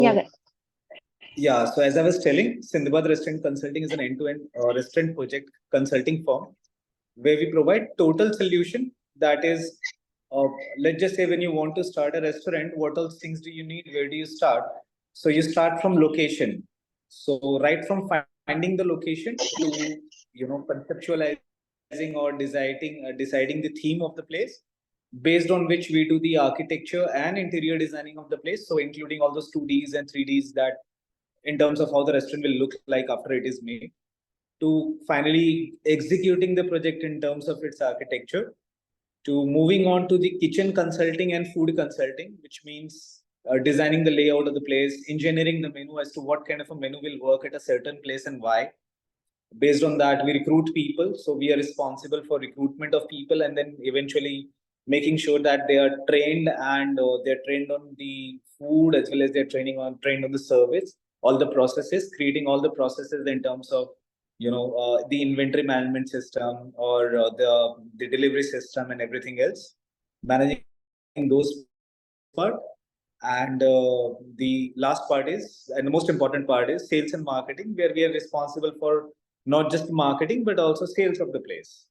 Yeah, Yeah, so as I was telling, Sindbad Restaurant Consulting is an end-to-end restaurant project consulting firm where we provide total solution. That is, uh, let's just say when you want to start a restaurant, what all things do you need? Where do you start? So you start from location. So right from finding the location to conceptualizing or deciding the theme of the place, based on which we do the architecture and interior designing of the place. So including all those 2Ds and 3Ds that in terms of how the restaurant will look like after it is made, to finally executing the project in terms of its architecture, to moving on to the kitchen consulting and food consulting, which means designing the layout of the place, engineering the menu as to what kind of a menu will work at a certain place and why. Based on that, we recruit people. So we are responsible for recruitment of people and then eventually making sure that they are trained and they're trained on the food as well as they're trained on the service, all the processes, creating all the processes in terms of the inventory management system or the delivery system and everything else, managing those part. And the last part is, and the most important part is sales and marketing, where we are responsible for not just marketing, but also sales of the place.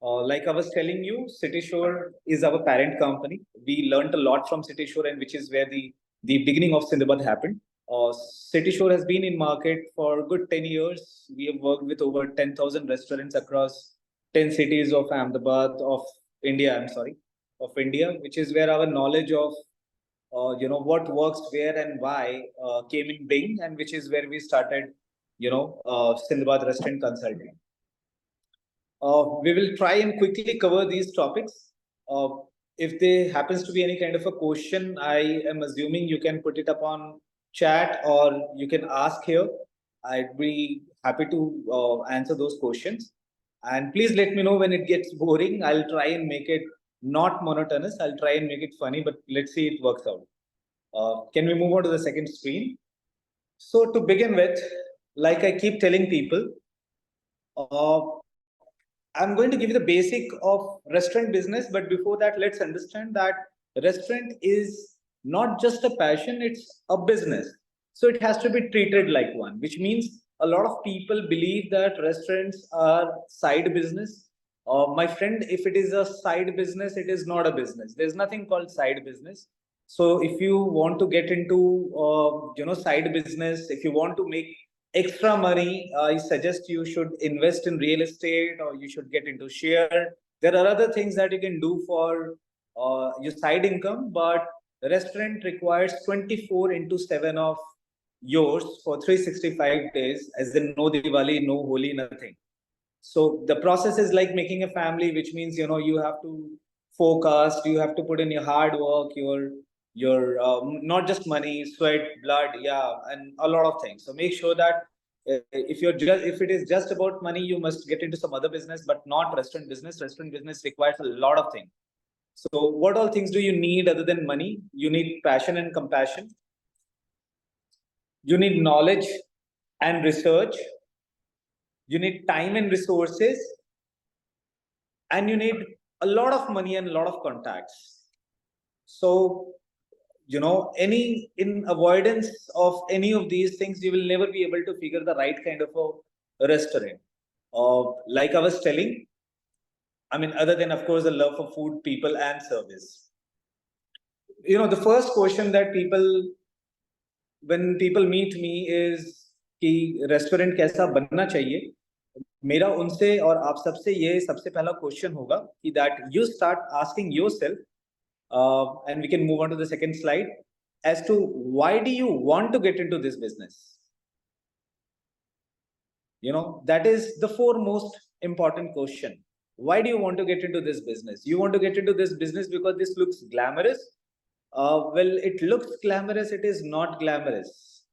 Like I was telling you, City Shore is our parent company. We learned a lot from City Shore, and which is where the beginning of Sindbad happened. City Shore has been in market for a good 10 years. We have worked with over 10,000 restaurants across 10 cities of Ahmedabad, of India, I'm sorry, of India, which is where our knowledge of what works where and why came in Bing, and which is where we started Sindbad Restaurant Consulting. We will try and quickly cover these topics. If there happens to be any kind of a question, I am assuming you can put it up on chat or you can ask here. I'd be happy to answer those questions. And please let me know when it gets boring. I'll try and make it not monotonous. I'll try and make it funny, but let's see it works out. Can we move on to the second screen? So to begin with, like I keep telling people, I'm going to give you the basic of restaurant business, but before that, let's understand that restaurant is not just a passion, it's a business. So it has to be treated like one, which means a lot of people believe that restaurants are side business. My friend, if it is a side business, it is not a business. There's nothing called side business. So if you want to get into side business, if you want to make extra money, I suggest you should invest in real estate or you should get into share. There are other things that you can do for your side income, but the restaurant requires 24 into 7 of yours for 365 days, as in no Diwali, no Holi, nothing. So the process is like making a family, which means you have to forecast, you have to put in your hard work, your not just money, sweat, blood, yeah, and a lot of things. So make sure that if it is just about money, you must get into some other business, but not restaurant business. Restaurant business requires a lot of things. So what all things do you need other than money? You need passion and compassion. You need knowledge and research. You need time and resources, and you need a lot of money and a lot of contacts. So any in avoidance of any of these things, you will never be able to figure the right kind of a restaurant. Like I was telling, I mean, other than of course the love for food, people, and service. The first question that when people meet me is कि restaurant कैसा बनना चाहिए. मेरा उनसे और आप सबसे ये सबसे पहला क्वेश्चन होगा कि that you start asking yourself, and we can move on to the second slide, as to why do you want to get into this business. That is the foremost important question. Why do you want to get into this business? You want to get into this business because this looks glamorous. Well, it looks glamorous, it is not glamorous.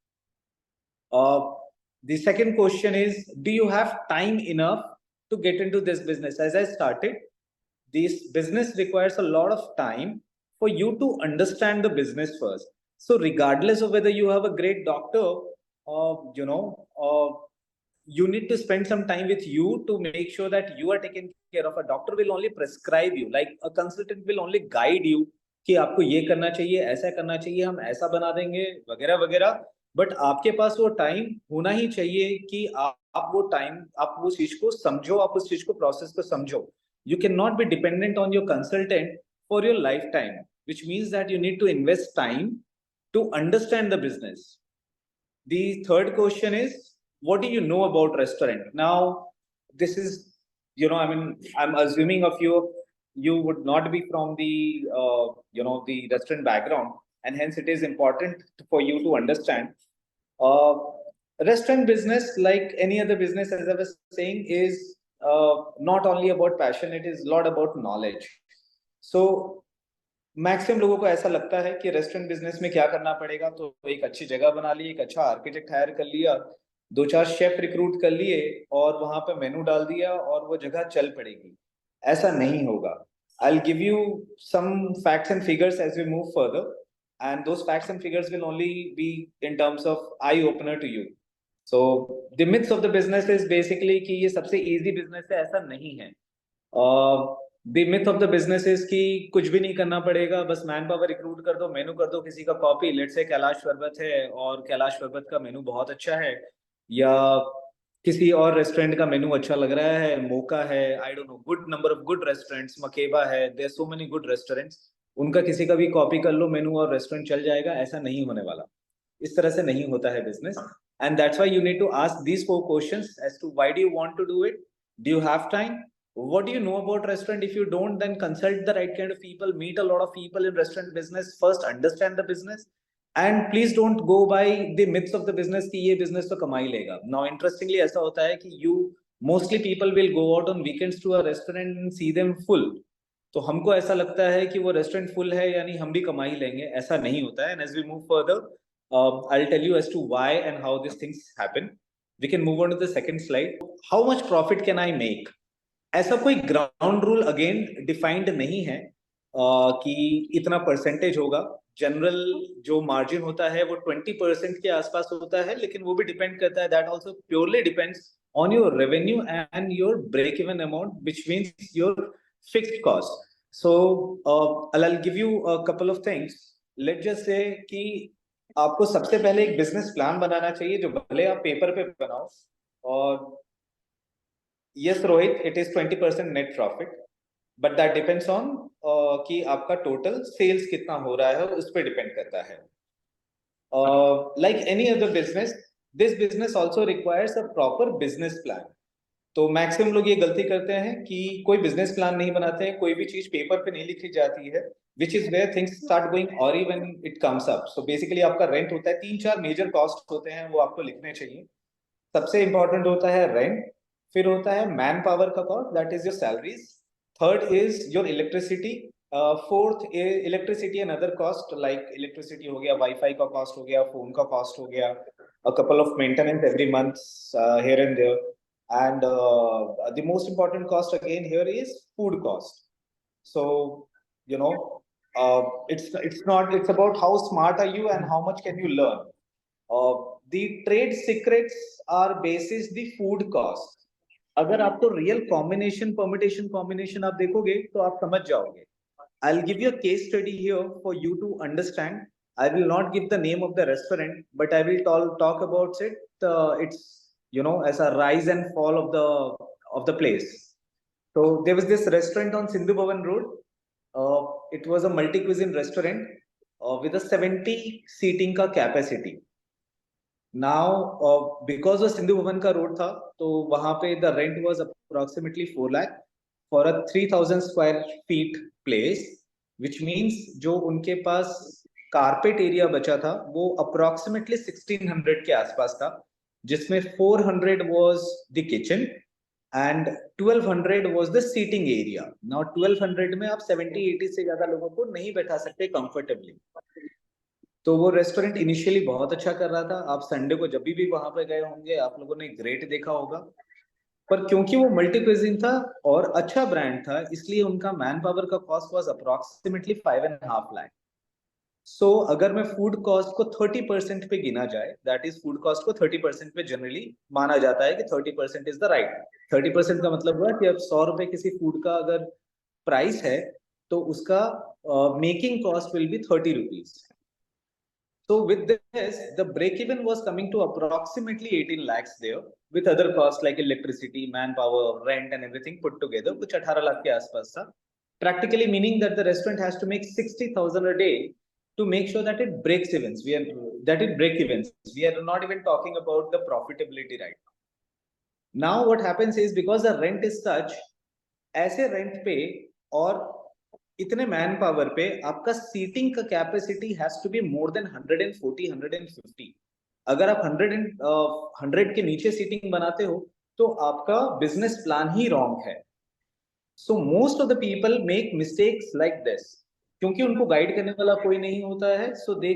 The second question is, do you have time enough to get into this business? As I started, this business requires a lot of time for you to understand the business first. So regardless of whether you have a great doctor, you need to spend some time with you to make sure that you are taken care of. A doctor will only prescribe you, like a consultant will only guide you कि आपको ये करना चाहिए, ऐसा करना चाहिए, हम ऐसा बना देंगे वगैरह वगैरह। बट आपके पास वो टाइम होना ही चाहिए कि आप वो टाइम, आप वो चीज को समझो, आप उस चीज को, प्रोसेस को समझो। You can not be dependent on your consultant for your life time, which means that you need to invest time to understand the business. The third question is, what do you know about restaurant? Now, this is, I mean, I'm assuming of you would not be from the, the restaurant background, and hence it is important for you to understand. Uh, Restaurant business, like any other business, as I was saying, is not only about passion, it is a lot about knowledge. So maximum लोगों को ऐसा लगता है कि restaurant business में क्या करना पड़ेगा, तो एक अच्छी जगह बना ली, एक अच्छा आर्किटेक्ट हायर कर लिया, दो चार शेफ रिक्रूट कर लिए और वहां पे मेनू डाल दिया और वो जगह चल पड़ेगी। ऐसा नहीं होगा। I'll give you some facts and figures as we move further, and those facts and figures will only be in terms of eye opener to you. So the myths of the business is basically कि ये सबसे easy business है, ऐसा नहीं है। The myth of the business is कि कुछ भी नहीं करना पड़ेगा, बस मैन पावर रिक्रूट कर दो, मेनू कर दो किसी का कॉपी। लेट्स से कैलाश पर्वत है और कैलाश पर्वत का मेनू बहुत अच्छा है, या किसी और रेस्टोरेंट का मेनू अच्छा लग रहा है, मोका है, I don't know, good number of good restaurants, मकेबा है, there so many good restaurants, उनका किसी का भी कॉपी कर लो मेनू और रेस्टोरेंट चल जाएगा। ऐसा नहीं होने वाला, इस तरह से नहीं होता है business. And that's why you need to ask these four questions as to why do you want to do it, do you have time, what do you know about restaurant. If you don't, then consult the right kind of people, meet a lot of people in restaurant business, first understand the business, and please don't go by the myths of the business कि ये business तो कमा ही लेगा। Now interestingly ऐसा होता है कि mostly people will go out on weekends to a restaurant and see them full, तो हमको ऐसा लगता है कि वो रेस्टोरेंट फुल है यानी हम भी कमा ही लेंगे। ऐसा नहीं होता है। And as we move further, I'll tell you as to why and how these things happen. We can move on to the second slide. How much profit can I make? ऐसा कोई ग्राउंड रूल अगेन डिफाइंड नहीं है कि इतना percentage होगा। General जो margin होता है वो 20% के आसपास होता है, लेकिन वो भी डिपेंड करता है, that also purely depends on your revenue and your break even amount, which means your fixed cost. So I give you a couple of things. Let's just say कि आपको सबसे पहले एक बिजनेस प्लान बनाना चाहिए, जो भले आप पेपर पे बनाओ। और yes Rohit, it is 20% net profit, but that depends on कि आपका टोटल सेल्स कितना हो रहा है, उस पर डिपेंड करता है। Like any other business, this business also requires a proper business plan. तो मैक्सिमम लोग ये गलती करते हैं कि कोई बिजनेस प्लान नहीं बनाते हैं, कोई भी चीज पेपर पे नहीं लिखी जाती है, which is where things start going awry when it comes up. So basically आपका रेंट होता है, 3-4 मेजर कॉस्ट होते हैं, वो आपको लिखने चाहिए। सबसे इंपॉर्टेंट होता है रेंट, फिर होता है मैन पावर का cost, that is your salaries, third is your electricity, fourth electricity and other cost, like electricity हो गया, वाईफाई का कॉस्ट हो गया, फोन का कॉस्ट हो गया, a couple of maintenance every month here and there, and the most important cost again here is food cost. So you know, it's about how smart are you and how much can you learn. The trade secrets are basis the food cost. अगर आपको real combination permutation combination आप देखोगे तो आप समझ जाओगे। I'll give you a case study here for you to understand. I will not give the name of the restaurant, but I will talk about it. It's as a rise and fall of the place. So there was this restaurant on Sindhu Bhavan Road. It was a multi cuisine restaurant with a 70 seating का capacity. Now, because of Sindhu Bhavan का road था, तो वहां पे the rent was approximately 4 lakh for a 3000 square feet place, which means जो उनके पास carpet area बचा था वो approximately 1600 के आसपास था, जिसमें 400 was the kitchen and 1200 was the seating area. Now 1200 में आप 70-80 से ज्यादा लोगों को नहीं बैठा सकते comfortably. तो वो रेस्टोरेंट इनिशियली बहुत अच्छा कर रहा था। आप संडे को जब भी वहां पे गए होंगे आप लोगों ने ग्रेट देखा होगा, पर क्योंकि वो मल्टी क्विजिन था और अच्छा ब्रांड था, इसलिए उनका मैन पावर का कॉस्ट वाज अप्रोक्सीमेटली 5.5 लाख। सो अगर मैं फूड कॉस्ट को 30% पे गिना जाए, दैट इज फूड कॉस्ट को 30% पे जनरली माना जाता है कि 30% इज द राइट। 30% का मतलब हुआ कि अब 100 रुपए किसी फूड का अगर प्राइस है तो उसका making cost will be 30 rupees. So with this, the break-even was coming to approximately 18 lakhs there, with other costs like electricity, manpower, rent, and everything put together, which 18 lakh ke aaspas tha. Practically meaning that the restaurant has to make 60,000 a day to make sure that it breaks evens. We are not even talking about the profitability right now. Now what happens is, because the rent is such, ऐसे rent पे और इतने man power पे आपका seating का capacity has to be more than 140 150. अगर आप 100 के नीचे सीटिंग बनाते हो तो आपका बिजनेस प्लान ही रॉन्ग है. So most of the people make mistakes like this, क्योंकि उनको गाइड करने वाला कोई नहीं होता है. सो दे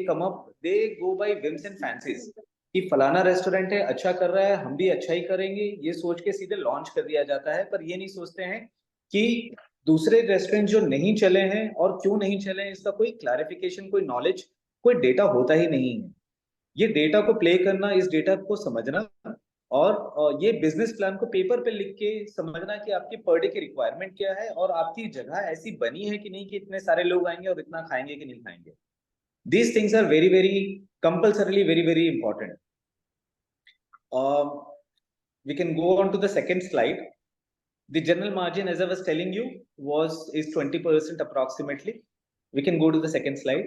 गो बाय विम्स एंड फैंसीज कि फलाना रेस्टोरेंट है, अच्छा कर रहा है, हम भी अच्छा ही करेंगे, ये सोच के सीधे लॉन्च कर दिया जाता है. पर ये नहीं सोचते हैं कि दूसरे रेस्टोरेंट जो नहीं चले हैं और क्यों नहीं चले हैं, इसका कोई क्लैरिफिकेशन, कोई नॉलेज, कोई डेटा होता ही नहीं है. ये डेटा को प्ले करना, इस डेटा को समझना और ये बिजनेस प्लान को पेपर पे लिख के समझना कि आपकी पर डे की रिक्वायरमेंट क्या है और आपकी जगह ऐसी बनी है कि नहीं कि इतने सारे लोग आएंगे और इतना खाएंगे कि नहीं खाएंगे. These things are very, very compulsorily very, very important. We can go on to the second slide. The general margin, as I was telling you, is 20% approximately. We can go to the second slide.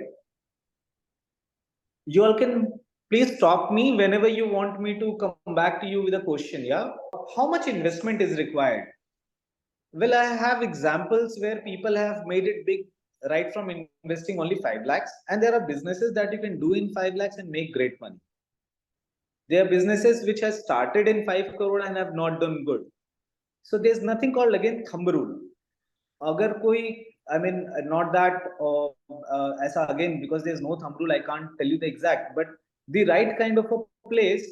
You all can please stop me whenever you want me to come back to you with a question. Yeah, how much investment is required? Well, I have examples where people have made it big right from investing only 5 lakhs, and there are businesses that you can do in 5 lakhs and make great money. There are businesses which have started in 5 crore and have not done good. So there's nothing called again thumb rule. Agar koi, I mean, not that aisa again, because there's no thumb rule, I can't tell you the exact, but the right kind of a place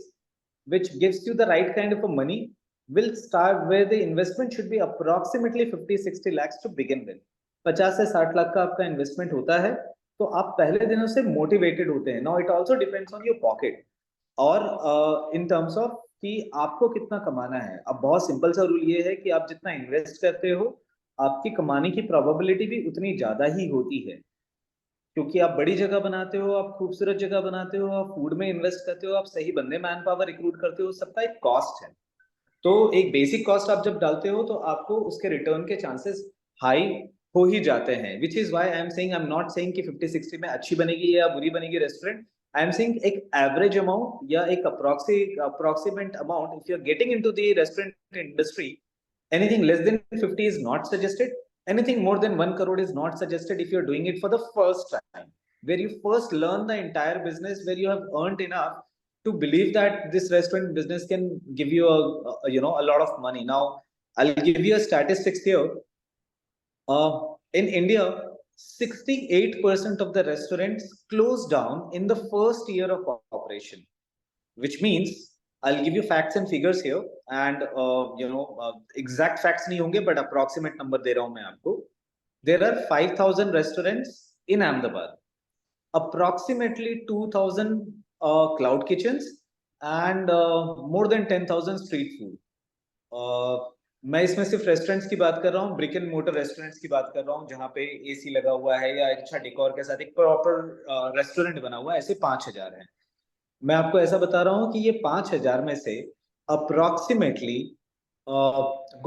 which gives you the right kind of a money will start where the investment should be approximately 50-60 lakhs to begin with. 50 से 60 लाख का आपका investment होता है तो आप पहले दिनों से मोटिवेटेड होते हैं. Now it also depends on your pocket और इन टर्म्स ऑफ कि आपको कितना कमाना है. अब बहुत सिंपल सा रूल ये है कि आप जितना इन्वेस्ट करते हो आपकी कमाने की प्रोबेबिलिटी भी उतनी ज्यादा ही होती है, क्योंकि आप बड़ी जगह बनाते हो, आप खूबसूरत जगह बनाते हो, आप फूड में इन्वेस्ट करते हो, आप सही बंदे मैन पावर रिक्रूट करते हो, सबका एक कॉस्ट है. तो एक बेसिक कॉस्ट आप जब डालते हो तो आपको उसके रिटर्न के चांसेस हाई हो ही जाते हैं. Which is why I am not saying कि 50-60 में अच्छी बनेगी या बुरी बनेगी रेस्टोरेंट. आई एम सेइंग एक एवरेज अमाउंट या एक approximate amount. If you are getting into the restaurant industry, anything less than 50 is not suggested. Anything more than 1 crore is not suggested if you're doing it for the first time, where you first learn the entire business, where you have earned enough to believe that this restaurant business can give you a lot of money. Now I'll give you a statistics here. In India, 68% of the restaurants close down in the first year of operation, which means I'll give you facts and figures here, and exact facts नहीं होंगे, but approximate number दे रहा हूं मैं आपको. There are 5,000 restaurants in Ahmedabad, approximately 2,000 cloud kitchens, and more than 10,000 street food. मैं इसमें सिर्फ restaurants की बात कर रहा हूँ, ब्रिक एंड मोटर रेस्टोरेंट्स की बात कर रहा हूँ, जहाँ पे एसी लगा हुआ है या अच्छा डेकोर के साथ एक प्रॉपर रेस्टोरेंट बना हुआ है. ऐसे 5,000 है. मैं आपको ऐसा बता रहा हूँ कि ये 5,000 में से approximately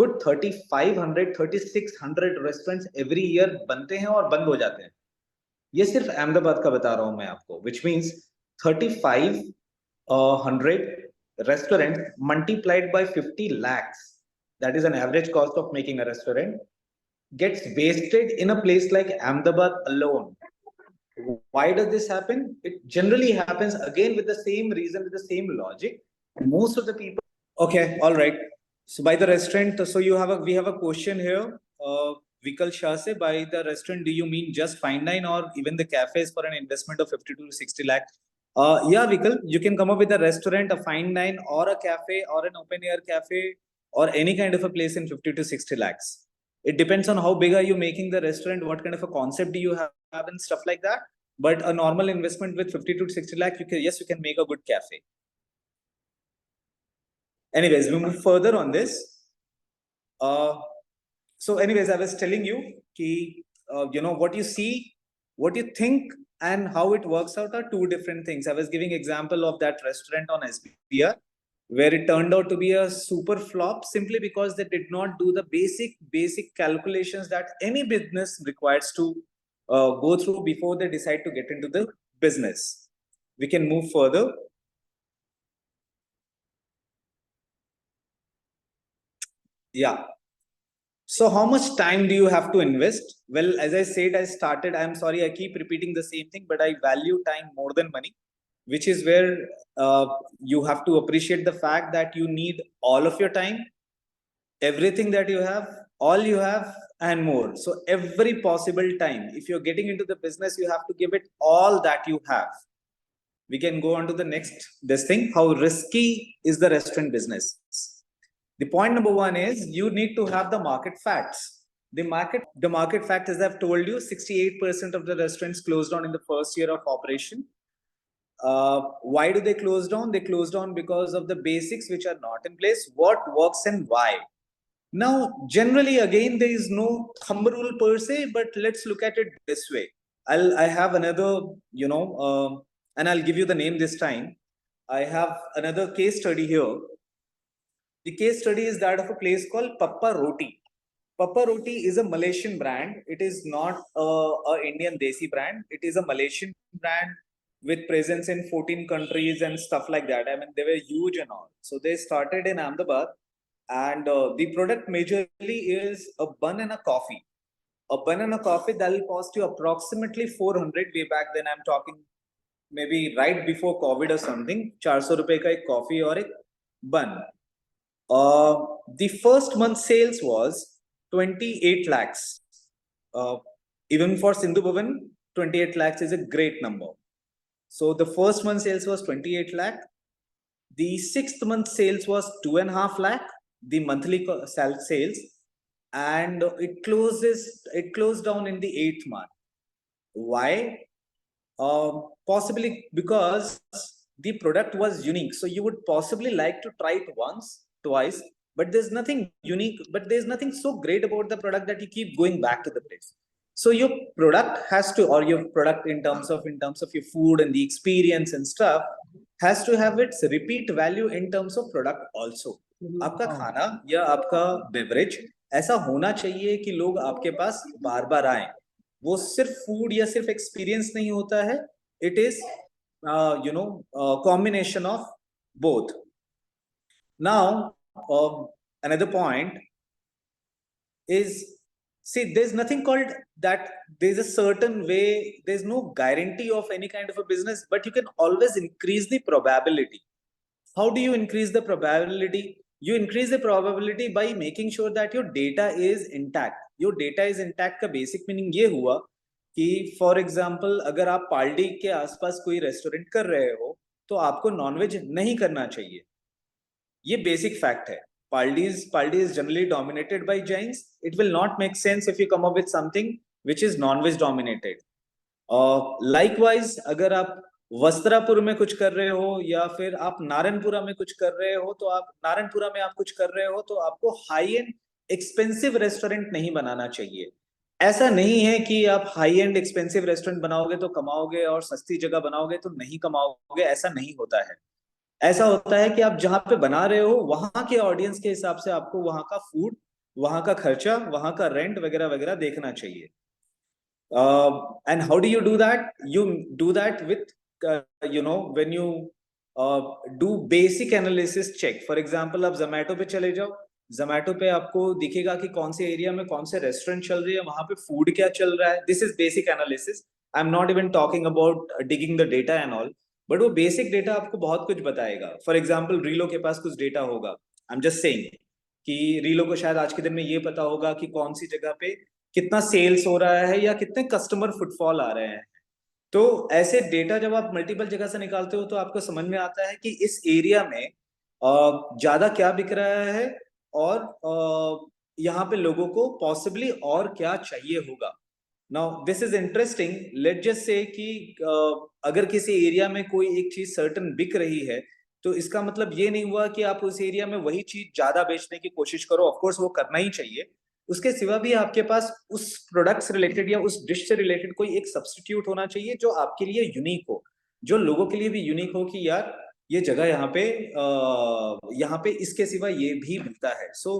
good 3,500-3,600 restaurants every year बनते हैं और बंद हो जाते हैं. ये सिर्फ अहमदाबाद का बता रहा हूँ मैं आपको. Which means 3,500 restaurant multiplied by 50 lakhs, that is an average cost of making a restaurant, gets wasted in a place like Ahmedabad alone. Why does this happen? It generally happens again with the same reason, with the same logic. Most of the people. Okay, all right. So by the restaurant, so we have a question here. Vikal Shah say, by the restaurant, do you mean just fine dine or even the cafes for an investment of 50 to 60 lakh? Yeah, Vikal, you can come up with a restaurant, a fine dine, or a cafe, or an open air cafe, or any kind of a place in 50 to 60 lakhs. It depends on how big are you making the restaurant, what kind of a concept do you have and stuff like that. But a normal investment with 50 to 60 lakh, you can make a good cafe. Anyways, we move further on this. So anyways, I was telling you, what you see what you think and how it works out are two different things. I was giving example of that restaurant on SBR, where it turned out to be a super flop simply because they did not do the basic calculations that any business requires to go through before they decide to get into the business. We can move further. Yeah. So how much time do you have to invest? Well, as I said, I'm sorry, I keep repeating the same thing, but I value time more than money, which is where you have to appreciate the fact that you need all of your time, everything that you have, all you have, and more. So every possible time, if you're getting into the business, you have to give it all that you have. We can go on to the next, this thing, how risky is the restaurant business? The point number one is you need to have the market facts. The market fact, as I've told you, 68% of the restaurants closed down in the first year of operation. Why do they close down? They close down because of the basics which are not in place. What works and why? Now, generally, again, there is no thumb rule per se, but let's look at it this way. I have another, and I'll give you the name this time. I have another case study here. The case study is that of a place called Pappa Roti. Pappa Roti is a Malaysian brand. It is not a Indian Desi brand. It is a Malaysian brand with presence in 14 countries and stuff like that. I mean, they were huge and all. So they started in Ahmedabad, and the product majorly is a bun and a coffee. A bun and a coffee that will cost you approximately 400 way back then. I'm talking maybe right before COVID or something. 400 rupees ka ek coffee or ek bun. The first month sales was 28 lakhs. Even for Sindhu Bhavan, 28 lakhs is a great number. So the first month sales was 28 lakh. The sixth month sales was 2.5 lakh, the monthly sales, and it closed down in the 8th month. Why? Possibly because the product was unique. So you would possibly like to try it once, twice, but there's nothing unique, but there's nothing so great about the product that you keep going back to the place. So your product has to, or your product in terms of your food and the experience and stuff, has to have its repeat value in terms of product also. आपका खाना या आपका beverage ऐसा होना चाहिए कि लोग आपके पास बार बार आए. वो सिर्फ फूड या सिर्फ एक्सपीरियंस नहीं होता है. It is combination of both. Now, another point is, see, there's nothing called that there's a certain way, there's no guarantee of any kind of a business, but you can always increase the probability. How do you increase the probability? You increase the probability by making sure that your data is intact. Your data is intact का basic meaning ये हुआ कि for example अगर आप पाल्डी के आसपास कोई restaurant कर रहे हो तो आपको नॉनवेज नहीं करना चाहिए. ये बेसिक फैक्ट है. Paldi is generally dominated by Jains. It will not make sense if you come up with something which is non-veg dominated. Likewise, अगर आप वस्त्रापुर में कुछ कर रहे हो या फिर आप नारायणपुरा में कुछ कर रहे हो तो आप नारायणपुरा में आप कुछ कर रहे हो तो आपको हाई एंड एक्सपेंसिव रेस्टोरेंट नहीं बनाना चाहिए. ऐसा नहीं है कि आप हाई एंड एक्सपेंसिव रेस्टोरेंट बनाओगे तो कमाओगे और सस्ती जगह बनाओगे तो नहीं कमाओगे. ऐसा नहीं होता है. ऐसा होता है कि आप जहां पे बना रहे हो वहां के ऑडियंस के हिसाब से आपको वहां का फूड, वहां का खर्चा, वहां का रेंट वगैरह वगैरह देखना चाहिए. And how do you do that? You do that with when you do basic analysis check. For example, आप Zomato पे चले जाओ. Zomato पे आपको दिखेगा कि कौन से एरिया में कौन से रेस्टोरेंट चल रही है, वहां पे फूड क्या चल रहा है. This is basic analysis. I'm not even talking about digging the data and all. But वो बेसिक डेटा आपको बहुत कुछ बताएगा. फॉर एग्जाम्पल रीलो के पास कुछ डेटा होगा. आई एम जस्ट सेइंग कि रीलो को शायद आज के दिन में ये पता होगा कि कौन सी जगह पे कितना सेल्स हो रहा है या कितने कस्टमर फुटफॉल आ रहे हैं. तो ऐसे डेटा जब आप मल्टीपल जगह से निकालते हो तो आपको समझ में आता है कि इस एरिया में ज्यादा क्या बिक रहा है और यहाँ पे लोगों को पॉसिबली और क्या चाहिए होगा. Now this is interesting. Let's just say कि अगर किसी एरिया में कोई एक चीज सर्टन बिक रही है तो इसका मतलब ये नहीं हुआ कि आप उस एरिया में वही चीज ज्यादा बेचने की कोशिश करो. ऑफ कोर्स वो करना ही चाहिए, उसके सिवा भी आपके पास उस प्रोडक्ट से रिलेटेड या उस डिश से रिलेटेड कोई एक सब्स्टिट्यूट होना चाहिए जो आपके लिए यूनिक हो, जो लोगों के लिए भी यूनिक हो कि यार ये जगह यहाँ पे इसके सिवा ये भी मिलता है. So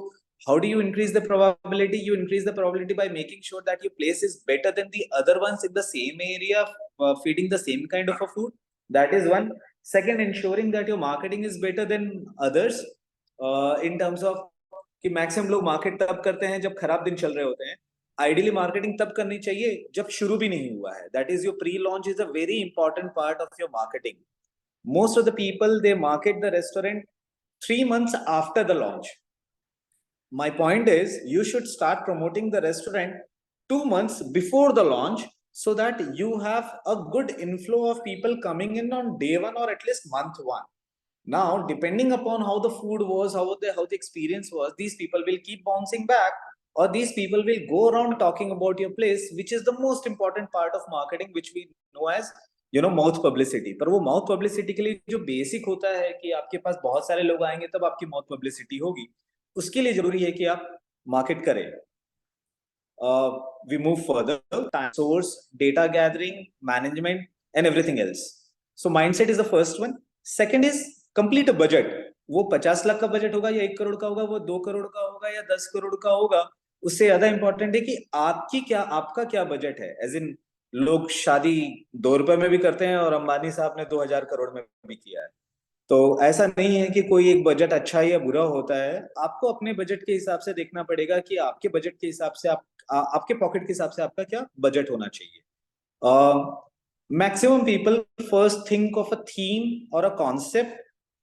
how do you increase the probability? You increase the probability by making sure that your place is better than the other ones in the same area, feeding the same kind of a food. That is one. Second, ensuring that your marketing is better than others, in terms of कि maximum लोग market तब करते हैं जब खराब दिन चल रहे होते हैं. आइडियली मार्केटिंग तब करनी चाहिए जब शुरू भी नहीं हुआ है. That is your pre launch is a very important part of your marketing. Most of the people, they market the restaurant 3 months after the launch. My point is, you should start promoting the restaurant 2 months before the launch so that you have a good inflow of people coming in on day one or at least month one. Now, depending upon how the food was, how the experience was, these people will keep bouncing back, or these people will go around talking about your place, which is the most important part of marketing, which we know as mouth publicity. पर वो mouth publicity के लिए जो basic होता है कि आपके पास बहुत सारे लोग आएंगे तब आपकी माउथ पब्लिसिटी होगी, उसके लिए जरूरी है कि आप मार्केट करें. We move further. Source, data gathering, management, and everything else. So mindset is the first one. Second is complete a budget. वो 50 लाख का बजट होगा या 1 करोड़ का होगा, वो 2 करोड़ का होगा या 10 करोड़ का होगा, उससे ज्यादा इंपॉर्टेंट है कि आपका क्या बजट है. एज इन लोग शादी 2 रुपए में भी करते हैं और अंबानी साहब ने 2000 करोड़ में भी किया है. तो ऐसा नहीं है कि कोई एक बजट अच्छा या बुरा होता है. आपको अपने बजट के हिसाब से देखना पड़ेगा कि आपके बजट के हिसाब से आपके पॉकेट के हिसाब से आपका क्या बजट होना चाहिए. Maximum people first think of a theme or a concept,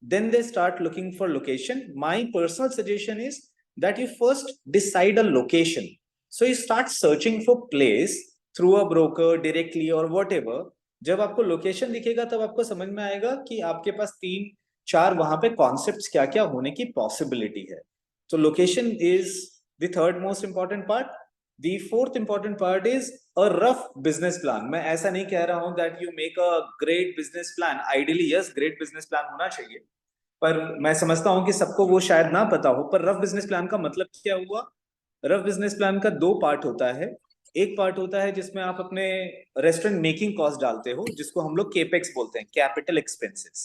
then they start looking for location. My personal suggestion is that you first decide a location. So you start searching for place through a broker directly or whatever. जब आपको location दिखेगा तब आपको समझ में आएगा कि आपके पास 3-4 वहां पे कॉन्सेप्ट्स क्या क्या होने की पॉसिबिलिटी है. तो location is the third most important part. The fourth important part is a rough business plan. मैं ऐसा नहीं कह रहा हूं that you make a great business plan. Ideally yes, great business plan होना चाहिए, पर मैं समझता हूं कि सबको वो शायद ना पता हो. पर रफ बिजनेस प्लान का मतलब क्या हुआ? रफ बिजनेस प्लान का 2 पार्ट होता है. एक पार्ट होता है जिसमें आप अपने रेस्टोरेंट मेकिंग कॉस्ट डालते हो, जिसको हम लोग केपेक्स बोलते हैं, कैपिटल एक्सपेंसेस.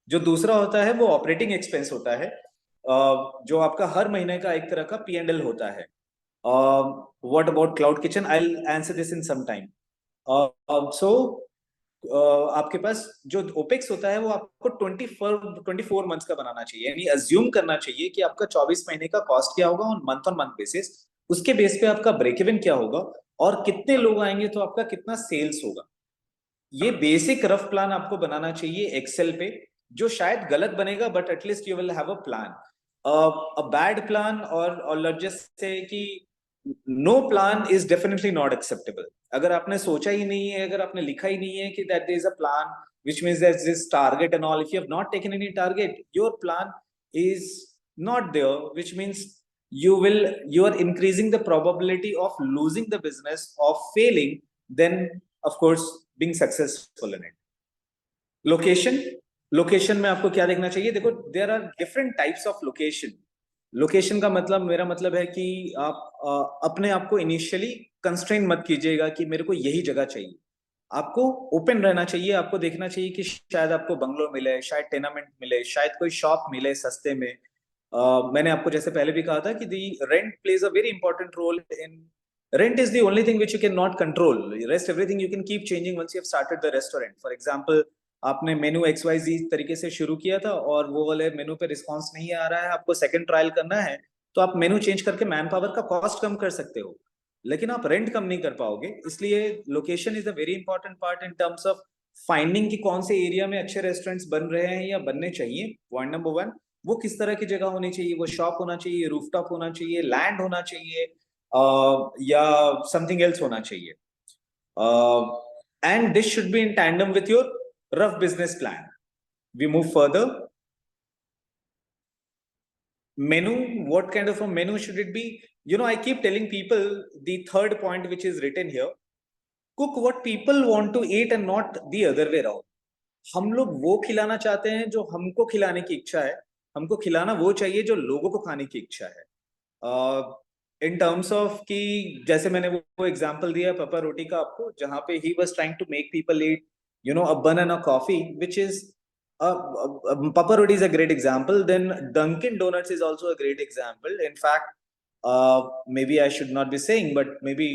जो दूसरा होता है वो ऑपरेटिंग एक्सपेंस होता है, जो आपका हर महीने का एक तरह का P&L होता है. What about cloud kitchen? I'll answer this in some time. So आपके पास जो ओपेक्स होता है वो आपको 24 मंथ्स का बनाना चाहिए. यानी अज्यूम करना चाहिए कि आपका 24 महीने का कॉस्ट क्या होगा ऑन मंथ बेसिस. उसके बेस पे आपका ब्रेक इवन क्या होगा और कितने लोग आएंगे तो आपका कितना सेल्स होगा. ये बेसिक रफ प्लान आपको बनाना चाहिए एक्सेल पे, जो शायद गलत बनेगा but at least you will have a plan. A bad plan और लेट्स जस्ट से कि no plan is definitely not acceptable. अगर आपने सोचा ही नहीं है, अगर आपने लिखा ही नहीं है कि that there is a plan which means there's this target and all, if you have not taken any target, your plan is not there, which means you are increasing the probability of losing the business, of failing, then of course being successful in it. Location में आपको क्या देखना चाहिए? देखो, there are different types of location का मतलब, मेरा मतलब है कि आप अपने आप को इनिशियली कंस्ट्रेन मत कीजिएगा कि मेरे को यही जगह चाहिए. आपको ओपन रहना चाहिए. आपको देखना चाहिए कि शायद आपको बंगलो मिले, शायद टेनामेंट मिले, शायद कोई शॉप मिले सस्ते में. मैंने आपको जैसे पहले भी कहा था कि the rent plays a very important role in. Rent is the only thing which you cannot control. Rest everything you can keep changing once you have started the restaurant. For example, आपने मेनू XYZ तरीके से शुरू किया था और वो वाले मेनू पे रिस्पांस नहीं आ रहा है, आपको सेकंड ट्रायल करना है, तो आप मेनू चेंज करके मैन पावर का कॉस्ट कम कर सकते हो, लेकिन आप रेंट कम नहीं कर पाओगे. इसलिए location is a very important part in terms of finding कि कौन से एरिया में अच्छे रेस्टोरेंट्स बन रहे हैं या बनने चाहिए. पॉइंट नंबर 1, वो किस तरह की जगह होनी चाहिए. वो शॉप होना चाहिए, रूफटॉप होना चाहिए, लैंड होना चाहिए, या समथिंग एल्स होना चाहिए. And this should be in tandem with your rough business plan. We move further. Menu, what kind of a menu should it be? I keep telling people the third point which is written here: cook what people want to eat and not the other way around. हम लोग वो खिलाना चाहते हैं जो हमको खिलाने की इच्छा है. हमको खिलाना वो चाहिए जो लोगों को खाने की इच्छा है. in terms of कि जैसे मैंने वो एग्जांपल दिया पापा रोटी का आपको, जहां पे he was trying to make people eat, you know, a bun and a coffee, which is Papa Roti is a great example. Then Dunkin' Donuts is also a great example. In fact, maybe I should not be saying, but maybe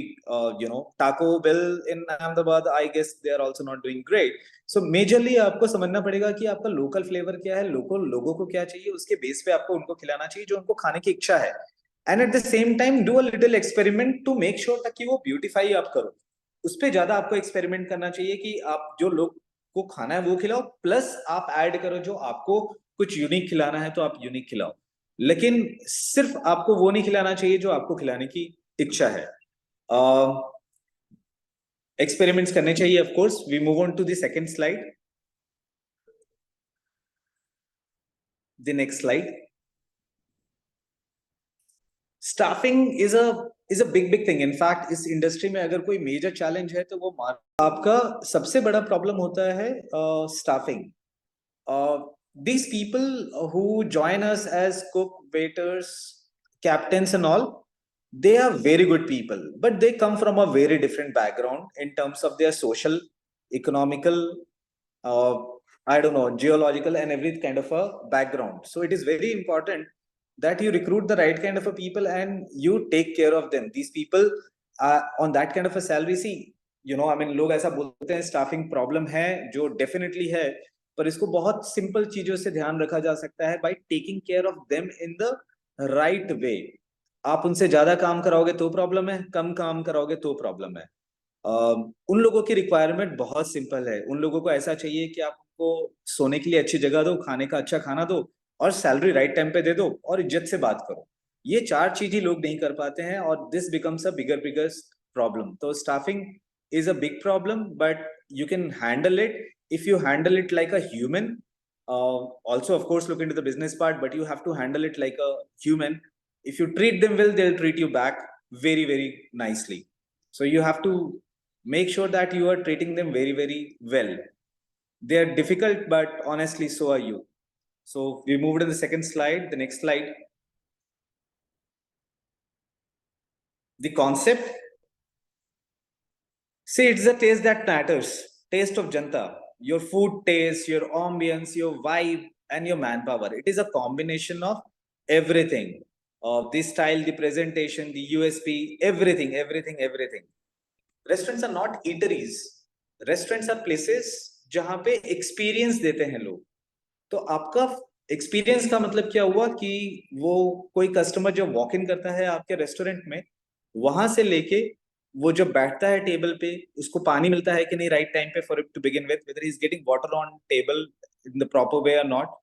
you know, Taco Bell in Ahmedabad, I guess they are also not doing great. So majorly आपको समझना पड़ेगा कि आपका local flavour क्या है, local लोगों को क्या चाहिए, उसके बेस पे आपको उनको खिलाना चाहिए जो उनको खाने की इच्छा है. And at the same time do a little experiment to make sure ताकि वो ब्यूटीफाई आप करो. उस पे ज्यादा आपको एक्सपेरिमेंट करना चाहिए कि आप जो लोग को खाना है वो खिलाओ, प्लस आप ऐड करो जो आपको कुछ यूनिक खिलाना है तो आप यूनिक खिलाओ, लेकिन सिर्फ आपको वो नहीं खिलाना चाहिए जो आपको खिलाने की इच्छा है. एक्सपेरिमेंट्स करने चाहिए of course. We move on to the second slide, the next slide. Staffing is a big thing. In fact इस इंडस्ट्री में अगर कोई मेजर चैलेंज है तो वो आपका सबसे बड़ा प्रॉब्लम होता है staffing. These people who join us as cook, waiters, captains and all, they are very good people, but they come from a very different background in terms of their social, economical, uh, I don't know, geological and every kind of a background. So it is very important that you recruit the right kind of a people and you take care of them. These people on that kind of a salary. See, you know, I mean, लोग ऐसा बोलते हैं staffing problem है, जो definitely है, पर इसको बहुत सिंपल चीजों से ध्यान रखा जा सकता है by taking care of them in the right way. आप उनसे ज्यादा काम कराओगे तो प्रॉब्लम है, कम काम कराओगे तो प्रॉब्लम है. उन लोगों की रिक्वायरमेंट बहुत सिंपल है. उन लोगों को ऐसा चाहिए कि आप उनको सोने के लिए अच्छी जगह दो, खाने का अच्छा खाना दो और सैलरी राइट टाइम पे दे दो और इज्जत से बात करो. ये चार चीज ही लोग नहीं कर पाते हैं और this becomes a bigger problem. तो staffing is a big problem, but you can handle it if you handle it like a human. Also, of course, look into the business part, but you have to handle it like a human. If you treat them well, they'll treat you back very, very nicely. So you have to make sure that you are treating them very, very well. They are difficult, but honestly, so are you. So we moved to the second slide, the next slide. The concept. See, it's the taste that matters. Taste of Janta. Your food taste, your ambience, your vibe, and your manpower. It is a combination of everything. The style, the presentation, the USP, everything, everything, everything. Restaurants are not eateries. Restaurants are places जहाँ पे experience देते हैं लोग. तो आपका experience का मतलब क्या हुआ कि वो कोई customer जो walk in करता है आपके restaurant में, वहां से लेके वो जब बैठता है टेबल पे, उसको पानी मिलता है कि नहीं राइट टाइम पे for to begin with, whether he is getting water on table in the proper way or not,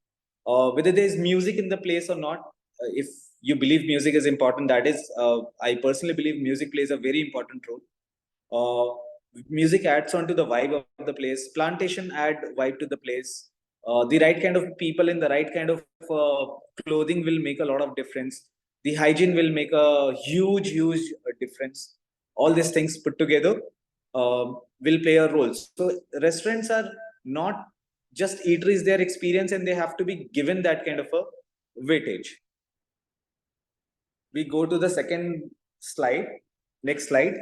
whether there is music in the place or not. If you believe music is important, that is, I personally believe music plays a very important role. Music adds on to the vibe of the place. Plantation add vibe to the place. The right kind of people in the right kind of clothing will make a lot of difference. The hygiene will make a huge, huge difference. All these things put together will play a role. So restaurants are not just eateries, their experience, and they have to be given that kind of a weightage. We go to the second slide, next slide,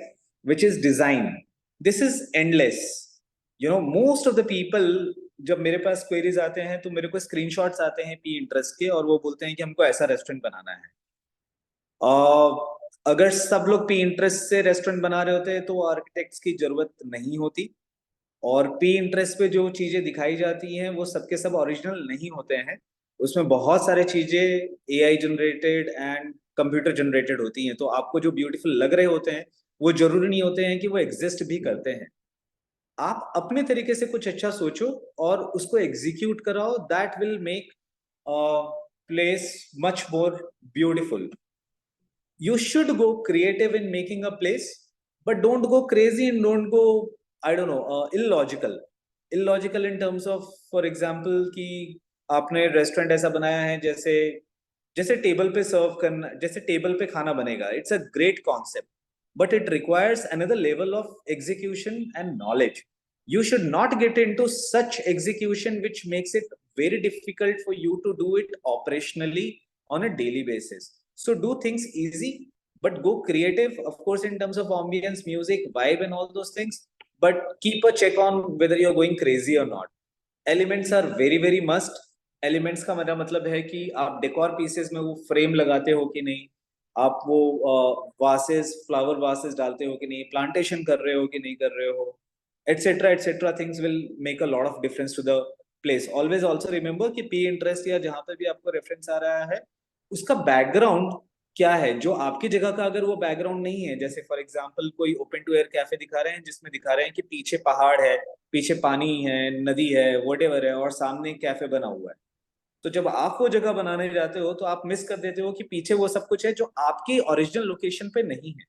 which is design. This is endless. You know, most of the people, जब मेरे पास queries आते हैं तो मेरे को screenshots आते हैं Pinterest के और वो बोलते हैं कि हमको ऐसा रेस्टोरेंट बनाना है. अगर सब लोग Pinterest से रेस्टोरेंट बना रहे होते हैं तो आर्किटेक्ट्स की जरूरत नहीं होती. और Pinterest पे जो चीजें दिखाई जाती हैं वो सबके सब ओरिजिनल नहीं होते हैं. उसमें बहुत सारे चीजें AI generated and computer generated होती हैं. तो आपको जो ब्यूटीफुल लग रहे होते हैं वो जरूरी नहीं होते हैं कि वो एग्जिस्ट भी करते हैं. आप अपने तरीके से कुछ अच्छा सोचो और उसको एग्जीक्यूट कराओ. That will make place much more beautiful. You should go creative in making a place, but don't go crazy and don't go, I don't know, illogical. Illogical in terms of, for example, कि आपने restaurant ऐसा बनाया है जैसे जैसे table पे सर्व करना, जैसे टेबल पे खाना बनेगा. It's a great concept, but it requires another level of execution and knowledge. You should not get into such execution which makes it very difficult for you to do it operationally on a daily basis. So do things easy, but go creative, of course, in terms of ambience, music, vibe, and all those things. But keep a check on whether you're going crazy or not. Elements are very very must. Elements का मेरा मतलब है कि आप decor pieces में वो frame लगाते हो कि नहीं, आप वो वासेस, फ्लावर वासेस डालते हो कि नहीं, प्लांटेशन कर रहे हो कि नहीं कर रहे हो, etcetera etcetera things will make a lot of difference to the place. Always also remember कि पी इंटरेस्ट या जहां पे भी आपको रेफरेंस आ रहा है, उसका बैकग्राउंड क्या है. जो आपकी जगह का अगर वो बैकग्राउंड नहीं है, जैसे फॉर एग्जांपल कोई ओपन टू एयर कैफे दिखा रहे हैं जिसमें दिखा रहे हैं कि पीछे पहाड़ है, पीछे पानी है, नदी है, वॉटेवर है, और सामने कैफे बना हुआ है, तो जब आप वो जगह बनाने जाते हो तो आप मिस कर देते हो कि पीछे वो सब कुछ है जो आपकी ओरिजिनल लोकेशन पे नहीं है.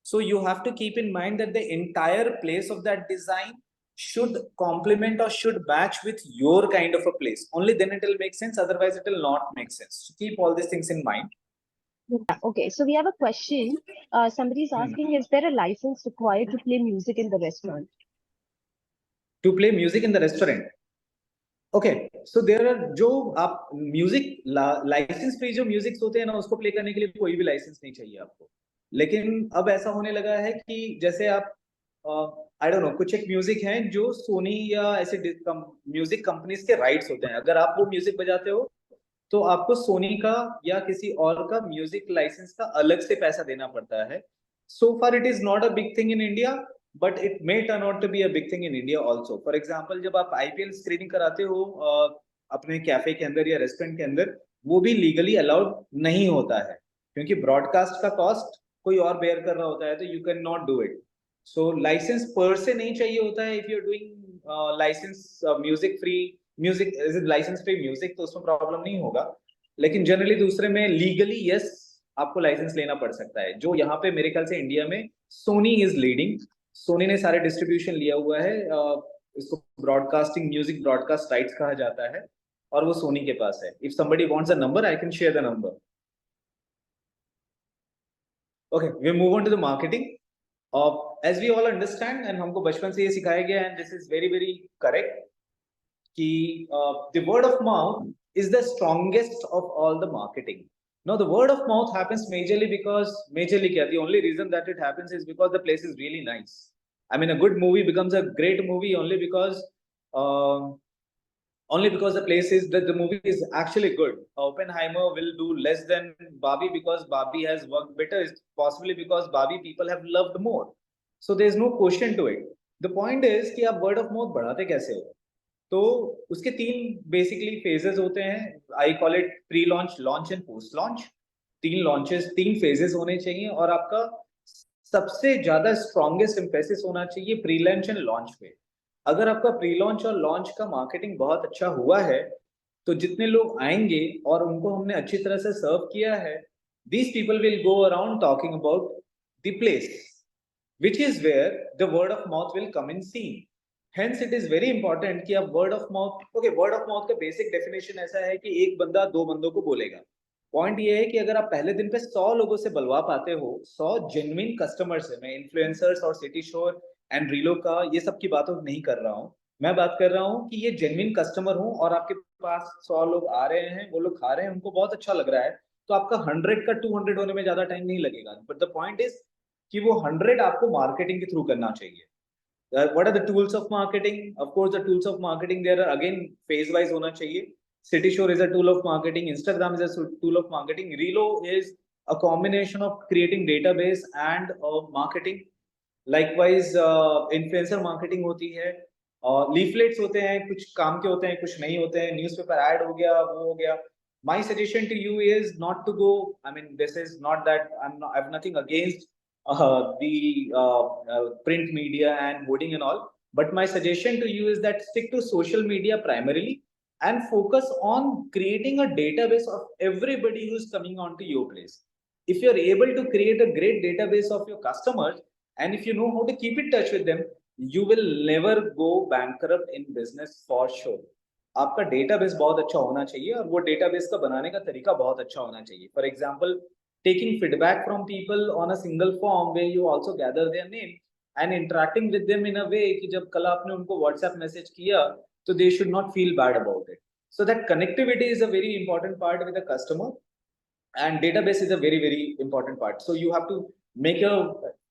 So you have to keep in mind that the entire place of that design should complement or should match with your kind of a place. Only then it will make sense. Otherwise, it will not make sense. So keep all these things in mind. Yeah, okay, so we have a question. Somebody is asking, is there a license required to play music in the restaurant? To play music in the restaurant. Okay, so there are, जो आप music license free जो music होते हैं ना, उसको play करने के लिए कोई भी लाइसेंस नहीं चाहिए आपको. लेकिन अब ऐसा होने लगा है कि जैसे आप आई डोंट नो, कुछ एक म्यूजिक है जो सोनी या ऐसे म्यूजिक कंपनीज के राइट्स होते हैं. अगर आप वो म्यूजिक बजाते हो तो आपको सोनी का या किसी और का म्यूजिक लाइसेंस का अलग से पैसा देना पड़ता है. So far it is not a big thing in India, but it may turn out to be a big thing in India also. For example, जब आप आईपीएल स्क्रीनिंग कराते हो अपने कैफे के अंदर या रेस्टोरेंट के अंदर, वो भी लीगली अलाउड नहीं होता है, क्योंकि ब्रॉडकास्ट का कॉस्ट कोई और बेयर कर रहा होता है, तो you can not do it. So license per se नहीं चाहिए होता है. If you are doing license music free music, is it license free music, तो उसमें प्रॉब्लम नहीं होगा. लेकिन जनरली दूसरे में लीगली यस, आपको लाइसेंस लेना पड़ सकता है. जो यहाँ पे मेरे ख्याल से इंडिया में सोनी इज लीडिंग. सोनी ने सारे डिस्ट्रीब्यूशन लिया हुआ है. इसको ब्रॉडकास्टिंग म्यूजिक ब्रॉडकास्ट राइट्स कहा जाता है, और वो सोनी के पास है. If somebody wants a number, I can share the number. Okay, we move on to the marketing. As we all understand, and हमको बचपन से ये सिखाया गया है, and this is very very correct, कि the word of mouth is the strongest of all the marketing. Now the word of mouth happens majorly kya, the only reason that it happens is because the place is really nice. I mean, a good movie becomes a great movie only because the place is that the movie is actually good. Oppenheimer will do less than Barbie because Barbie has worked better. It's possibly because Barbie people have loved more. So there is no question to it. The point is कि आप word of mouth बढ़ाते कैसे हो. तो उसके तीन basically phases होते हैं. I call it pre launch, launch and post launch. तीन लॉन्चेस, तीन फेजेस होने चाहिए, और आपका सबसे ज्यादा स्ट्रॉन्गेस्ट एम्फेसिस होना चाहिए प्री लॉन्च एंड लॉन्च पे. अगर आपका प्री लॉन्च और लॉन्च का मार्केटिंग बहुत अच्छा हुआ है, तो जितने लोग आएंगे और उनको हमने अच्छी तरह से सर्व किया है, these people will go around talking about the place, which is where the word of mouth will come in scene. Hence it is very important कि आप word of mouth, okay, word of mouth का basic definition ऐसा है कि एक बंदा दो बंदों को बोलेगा. पॉइंट ये है कि अगर आप पहले दिन पे 100 लोगों से बुलवा पाते हो, 100 जेन्युइन कस्टमर्स है, मैं इन्फ्लुएंसर्स और सिटी शोर एंड रीलो का ये सब की बातों नहीं कर रहा हूँ. मैं बात कर रहा हूँ कि ये जेन्युइन कस्टमर हूँ और आपके पास 100 लोग आ रहे हैं, वो लोग खा रहे हैं, उनको बहुत अच्छा लग रहा है, तो आपका 100 का 200 होने में ज्यादा टाइम नहीं लगेगा. बट द पॉइंट इज कि वो 100 आपको मार्केटिंग के थ्रू करना चाहिए. What are the tools of marketing? Of course, the tools of marketing, there are again phase wise होना चाहिए. City Shore is a tool of marketing. Instagram is a tool of marketing. Relo is a combination of creating database and marketing. Likewise, influencer marketing होती है. Leaflets होते हैं, कुछ काम के होते हैं, कुछ नहीं होते हैं. Newspaper ad हो गया, वो हो गया. My suggestion to you is not to go. I mean, this is not that I have nothing against the print media and voting and all. But my suggestion to you is that stick to social media primarily and focus on creating a database of everybody who's coming onto your place. If you're able to create a great database of your customers, and if you know how to keep in touch with them, you will never go bankrupt in business for sure. आपका database बहुत अच्छा होना चाहिए, और वो database का बनाने का तरीका बहुत अच्छा होना चाहिए. For example, taking feedback from people on a single form where you also gather their name and interacting with them in a way कि जब कल आपने उनको WhatsApp message किया, तो they should not feel bad about it. So that connectivity is a very important part with the customer. and database is a very important part. So you have to make your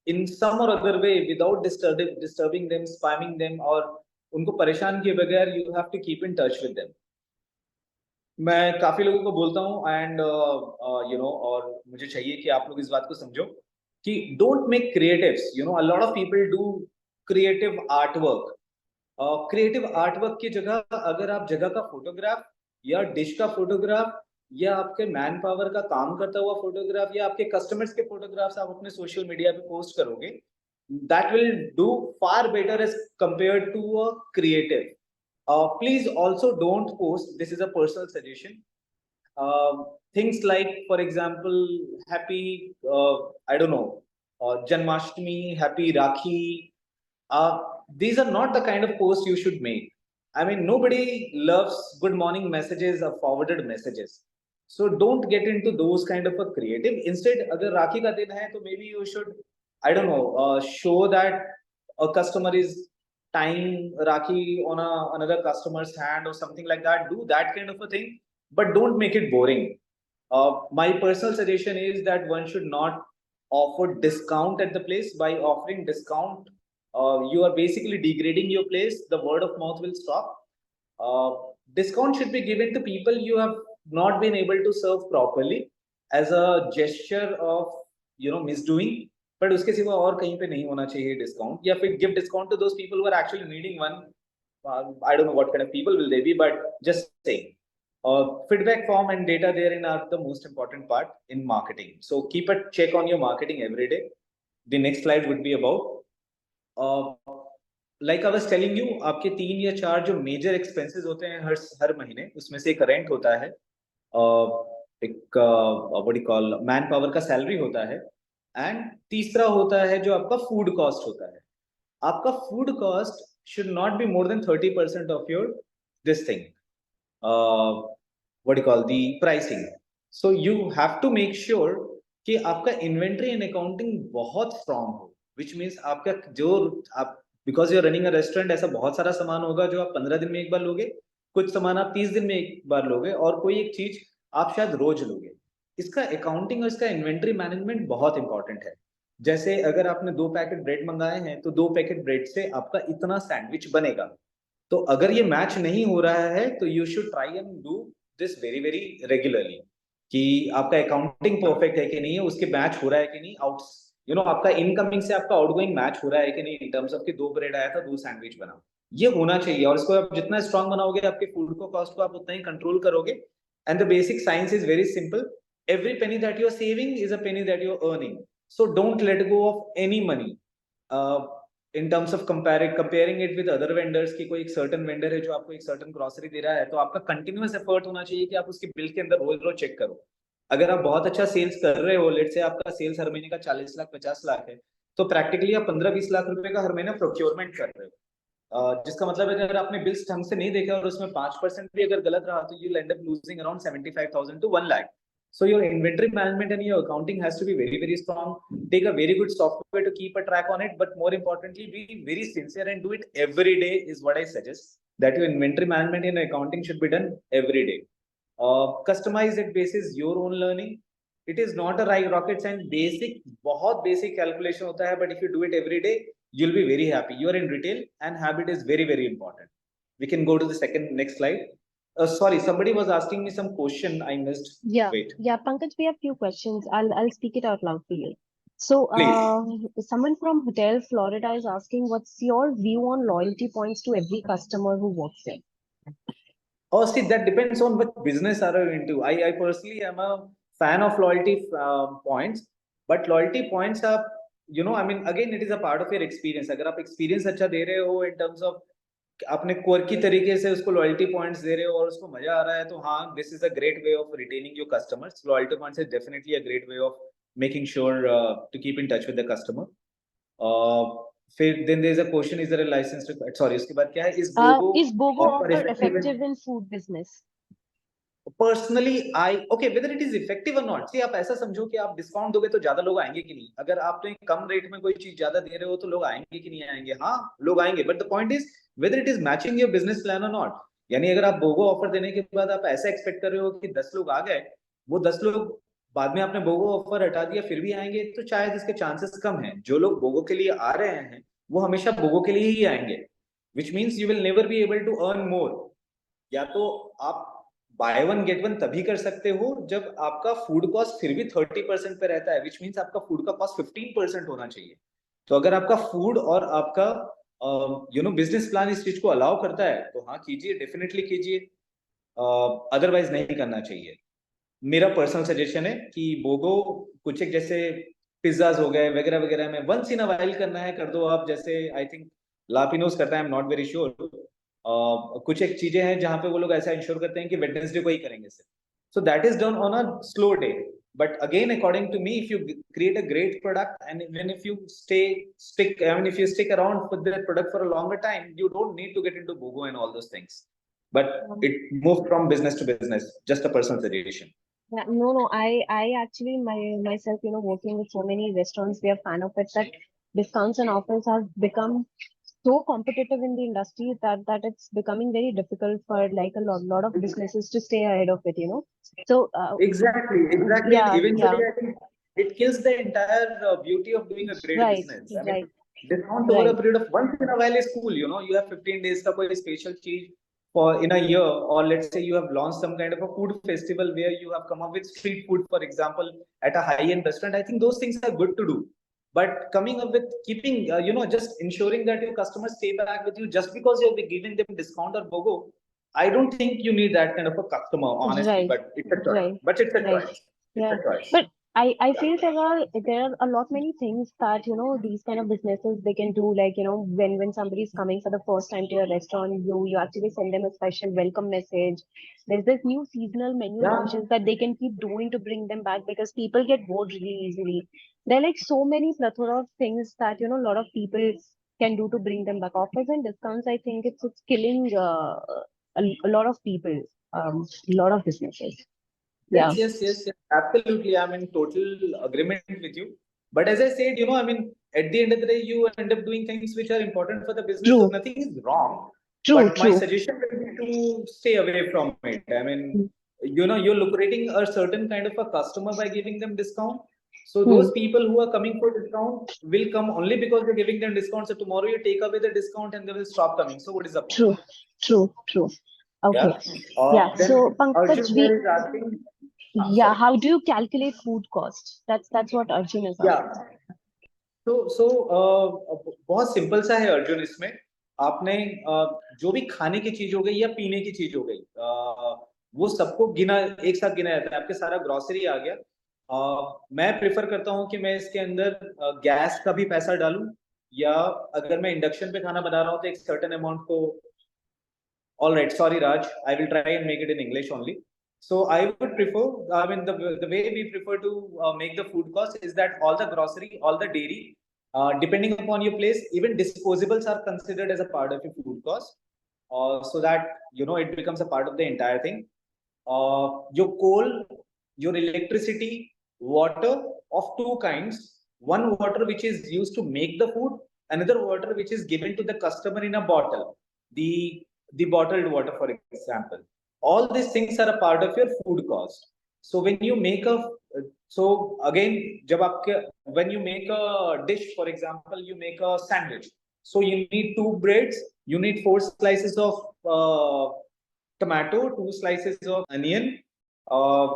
in some or other way without disturbing them, spamming them, or उनको परेशान किए बगैर you have to keep in touch with them. मैं काफी लोगों को बोलता हूँ एंड और मुझे चाहिए कि आप लोग इस बात को समझो कि don't make creatives, a lot of people do creative artwork. Creative artwork की जगह अगर आप जगह का फोटोग्राफ या डिश का फोटोग्राफ या आपके मैन पावर का काम करता हुआ फोटोग्राफ या आपके कस्टमर्स के फोटोग्राफ्स आप अपने सोशल मीडिया पे पोस्ट करोगे, that will do far better as compared to a creative. Please also don't post, this is a personal suggestion, things like, for example, happy, I don't know, Janmashtami, happy Rakhi. These are not the kind of posts you should make. I mean, nobody loves good morning messages or forwarded messages. So don't get into those kind of a creative. Instead, agar Rakhi ka din hai, to maybe you should, I don't know, show that a customer is tying Rakhi on another customer's hand or something like that. Do that kind of a thing, but don't make it boring. My personal suggestion is that one should not offer discount at the place. By offering discount, you are basically degrading your place. The word of mouth will stop. Discount should be given to people you have not been able to serve properly as a gesture of misdoing. But उसके सिवा और कहीं पे नहीं होना चाहिए discount, या फिर give discount to those people who are actually needing one. I don't know what kind of people will they be, but just saying. Feedback form and data therein are the most important part in marketing. So keep a check on your marketing every day. The next slide would be about like I was telling you, आपके 3 या 4 जो major expenses होते हैं हर महीने, उसमें से एक rent होता है, एक what you call man power का सैलरी होता है, एंड तीसरा होता है जो आपका फूड कॉस्ट होता है. आपका food cost should not be more than 30% of your this thing, what you call the pricing. So you have to make sure कि आपका इन्वेंट्री एंड अकाउंटिंग बहुत स्ट्रांग हो, विच मीन्स आपका जो आप, because you are running a restaurant, ऐसा बहुत सारा सामान होगा जो आप 15 दिन में एक बार लोगे, कुछ सामान आप 30 दिन में एक बार लोगे, और कोई एक चीज आप शायद रोज लोगे. इसका अकाउंटिंग और इसका इन्वेंट्री मैनेजमेंट बहुत इंपॉर्टेंट है. जैसे अगर आपने 2 पैकेट ब्रेड मंगाए हैं तो 2 पैकेट ब्रेड से आपका इतना सैंडविच बनेगा. तो अगर ये मैच नहीं हो रहा है तो you should try and do this very regularly, कि आपका अकाउंटिंग परफेक्ट है कि नहीं है, उसके मैच हो रहा है कि नहीं, आपका इनकमिंग से आपका आउटगोइंग मैच हो रहा है कि नहीं, इन टर्म्स ऑफ कि 2 ब्रेड आया था 2 सैंडविच बना. ये होना चाहिए, और इसको आप जितना स्ट्रांग बनाओगे आपके फूड को कॉस्ट को आप उतना ही कंट्रोल करोगे. And the basic science is very simple. Every penny that you're saving is a penny that you're earning. So don't let go of any money. In terms of comparing it with other vendors, कि कोई एक certain vendor है जो आपको एक certain grocery दे रहा है, तो आपका continuous effort होना चाहिए कि आप उसके बिल के अंदर रोज चेक करो. अगर आप बहुत अच्छा सेल्स कर रहे हो, लेट से आपका सेल्स हर महीने का 40 लाख 50 लाख है, तो प्रैक्टिकली आप 15-20 लाख रुपए का हर महीने प्रोक्योरमेंट कर रहे हो. जिसका मतलब है कि अगर आपने बिल्स ढंग से नहीं देखा और उसमें 5% भी अगर गलत रहा तो you'll end up losing around 75,000 to 1 lakh. So your inventory management and your accounting has to be very strong. Take a very good software to keep a track on it, but more importantly, be very sincere and do it every day is what I suggest. That your inventory management and accounting should be done every day. Customize it basis your own learning. It is not a rocket science. बहुत basic calculation होता है, but if you do it every day, you'll be very happy. You are in retail, and habit is very important. We can go to the next slide. Sorry, somebody was asking me some question. I missed. Yeah, Wait. Pankaj, we have few questions. I'll speak it out loud for you. So, Please. someone from Hotel Florida is asking, what's your view on loyalty points to every customer who walks in? Oh, see, that depends on what business are you into. I personally am a fan of loyalty points, but loyalty points are, I mean, again, it is a part of your experience. अगर आप experience अच्छा दे रहे हो in terms of अपने quirky तरीके से उसको loyalty points दे रहे हो और उसको मजा आ रहा है, तो हाँ, this is a great way of retaining your customers. Loyalty points is definitely a great way of making sure to keep in touch with the customer. फिर then there is a question, is there a license required? Sorry, उसके बाद क्या है, Is BOGO offer effective in food business? Personally okay, whether it is effective और not. सी, आप ऐसा समझो कि आप डिस्काउंट दोगे तो ज्यादा लोग आएंगे कि नहीं. अगर आप तो कम रेट में कोई चीज ज्यादा दे रहे हो तो लोग आएंगे कि नहीं आएंगे? हाँ, लोग आएंगे, but the point is whether it is matching your business plan और नॉट. यानी अगर आप बोगो ऑफर देने के बाद आप ऐसा एक्सपेक्ट कर रहे हो कि 10 लोग आ गए, वो 10 लोग बाद में आपने बोगो ऑफर हटा दिया फिर भी आएंगे, तो शायद इसके चांसेस कम हैं। जो लोग बोगो के लिए आ रहे हैं वो हमेशा बोगो के लिए ही आएंगे, which means you will never be able to earn more. या तो आप बाय वन गेट वन तभी कर सकते हो जब आपका फूड कॉस्ट फिर भी 30% पे रहता है, विच मीन्स आपका फूड का कॉस्ट 15% होना चाहिए। तो अगर आपका फूड और आपका बिजनेस प्लान इस चीज को अलाउ करता है तो हाँ कीजिए, डेफिनेटली कीजिए, अदरवाइज नहीं करना चाहिए। मेरा पर्सनल सजेशन है कि बोगो कुछ एक जैसे पिज्जाज हो गए वगैरह वगैरह में वंस इन अ वाइल करना है कर दो आप, जैसे आई थिंक लापिनोस करता है, आई एम नॉट वेरी श्योर। कुछ एक चीजें हैं जहां पे वो लोग ऐसा इंश्योर करते हैं कि वेडनेसडे को ही करेंगे सिर्फ, so that is done on a slow day. But again, according to me, if you create a great product and even if you if you stick around with that product for a longer time, you don't need to get into BOGO and all those things. But it moves from business to business. Just a personal suggestion. Yeah, no. I actually myself, working with so many restaurants, we are fan of it that discounts and offers have become so competitive in the industry that it's becoming very difficult for like a lot of businesses to stay ahead of it. So Exactly. And yeah, yeah, eventually, I think it kills the entire beauty of doing a great right, business. I mean, right, discount over a right. period of once in a while is cool. You have 15 days ka koi special cheese for in a year, or let's say you have launched some kind of a food festival where you have come up with street food, for example, at a high-end restaurant. I think those things are good to do. But coming up with keeping, just ensuring that your customers stay back with you just because you'll be giving them discount or BOGO, I don't think you need that kind of a customer, honestly, Right, but it's a choice. right, But it's a right. choice. It's Yeah. a choice. But I feel there are a lot many things that, these kind of businesses they can do. Like, when somebody is coming for the first time to your restaurant, you actually send them a special welcome message. There's this new seasonal menu Yeah, launches that they can keep doing to bring them back because people get bored really easily. There are like so many plethora of things that, a lot of people can do to bring them back. Offers and discounts, I think it's killing a lot of people, a lot of businesses. Yeah. yes. Absolutely. I'm in total agreement with you. But as I said, I mean, at the end of the day, you end up doing things which are important for the business. So True, nothing is wrong. true, But my true. suggestion will be to stay away from it. I mean, you're lucrating a certain kind of a customer by giving them discount. So Hmm. those people who are coming for discount will come only because you're giving them discount. So tomorrow you take away the discount and they will stop coming. So what is the point? True, true, true. Okay. Yeah. Yeah. Then So Pankaj, Arjun here is asking. yeah, Sorry. how do you calculate food cost? That's what Arjun is Yeah. asking. तो बहुत simple सा है अर्जुन इसमें। आपने जो भी खाने की चीज हो गई या पीने की चीज हो गई, वो सबको गिना एक साथ गिना जाता है। आपके सारा ग्रोसरी आ गया। मैं प्रेफर करता हूँ कि मैं इसके अंदर गैस का भी पैसा डालूं, या अगर मैं इंडक्शन पे खाना बना रहा हूँ तो एक सर्टेन अमाउंट को। All right, sorry, Raj. I will try and make it in English only. So I would prefer, I mean, the way we prefer to make the food cost is that all the grocery, all the dairy, depending upon your place, even disposables are considered as a part of your food cost, so that it becomes a part of the entire thing. Your coal, your electricity, water of two kinds. One water which is used to make the food, another water which is given to the customer in a bottle. The bottled water, for example. All these things are a part of your food cost. So when you make a so again, when you make a dish, for example, you make a sandwich. So you need two breads, you need 4 slices of tomato, 2 slices of onion, a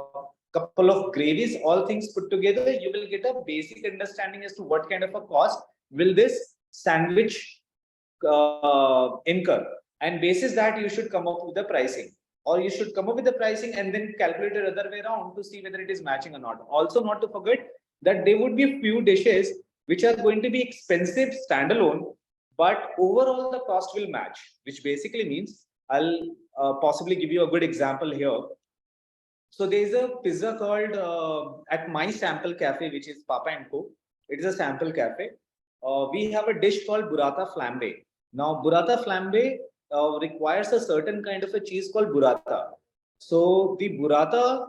couple of gravies, all things put together, you will get a basic understanding as to what kind of a cost will this sandwich incur. And basis that you should come up with the pricing, or you should come up with the pricing and then calculate it other way around to see whether it is matching or not. Also, not to forget that there would be a few dishes which are going to be expensive standalone, but overall the cost will match, which basically means I'll possibly give you a good example here. So there is a pizza called at my sample cafe, which is Papa and Co. It is a sample cafe. We have a dish called burrata flambe. Now, burrata flambe requires a certain kind of a cheese called burrata. So the burrata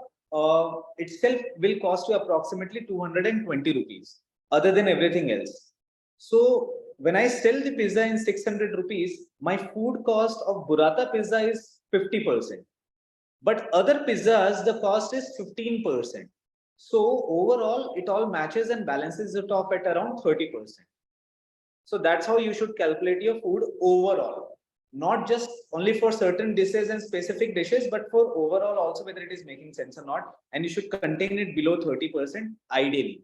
itself will cost you approximately 220 rupees, other than everything else. So when I sell the pizza in 600 rupees, my food cost of burrata pizza is 50%. But other pizzas, the cost is 15%. So overall, it all matches and balances it off at around 30%. So that's how you should calculate your food overall, not just only for certain dishes and specific dishes, but for overall also whether it is making sense or not. And you should contain it below 30% ideally.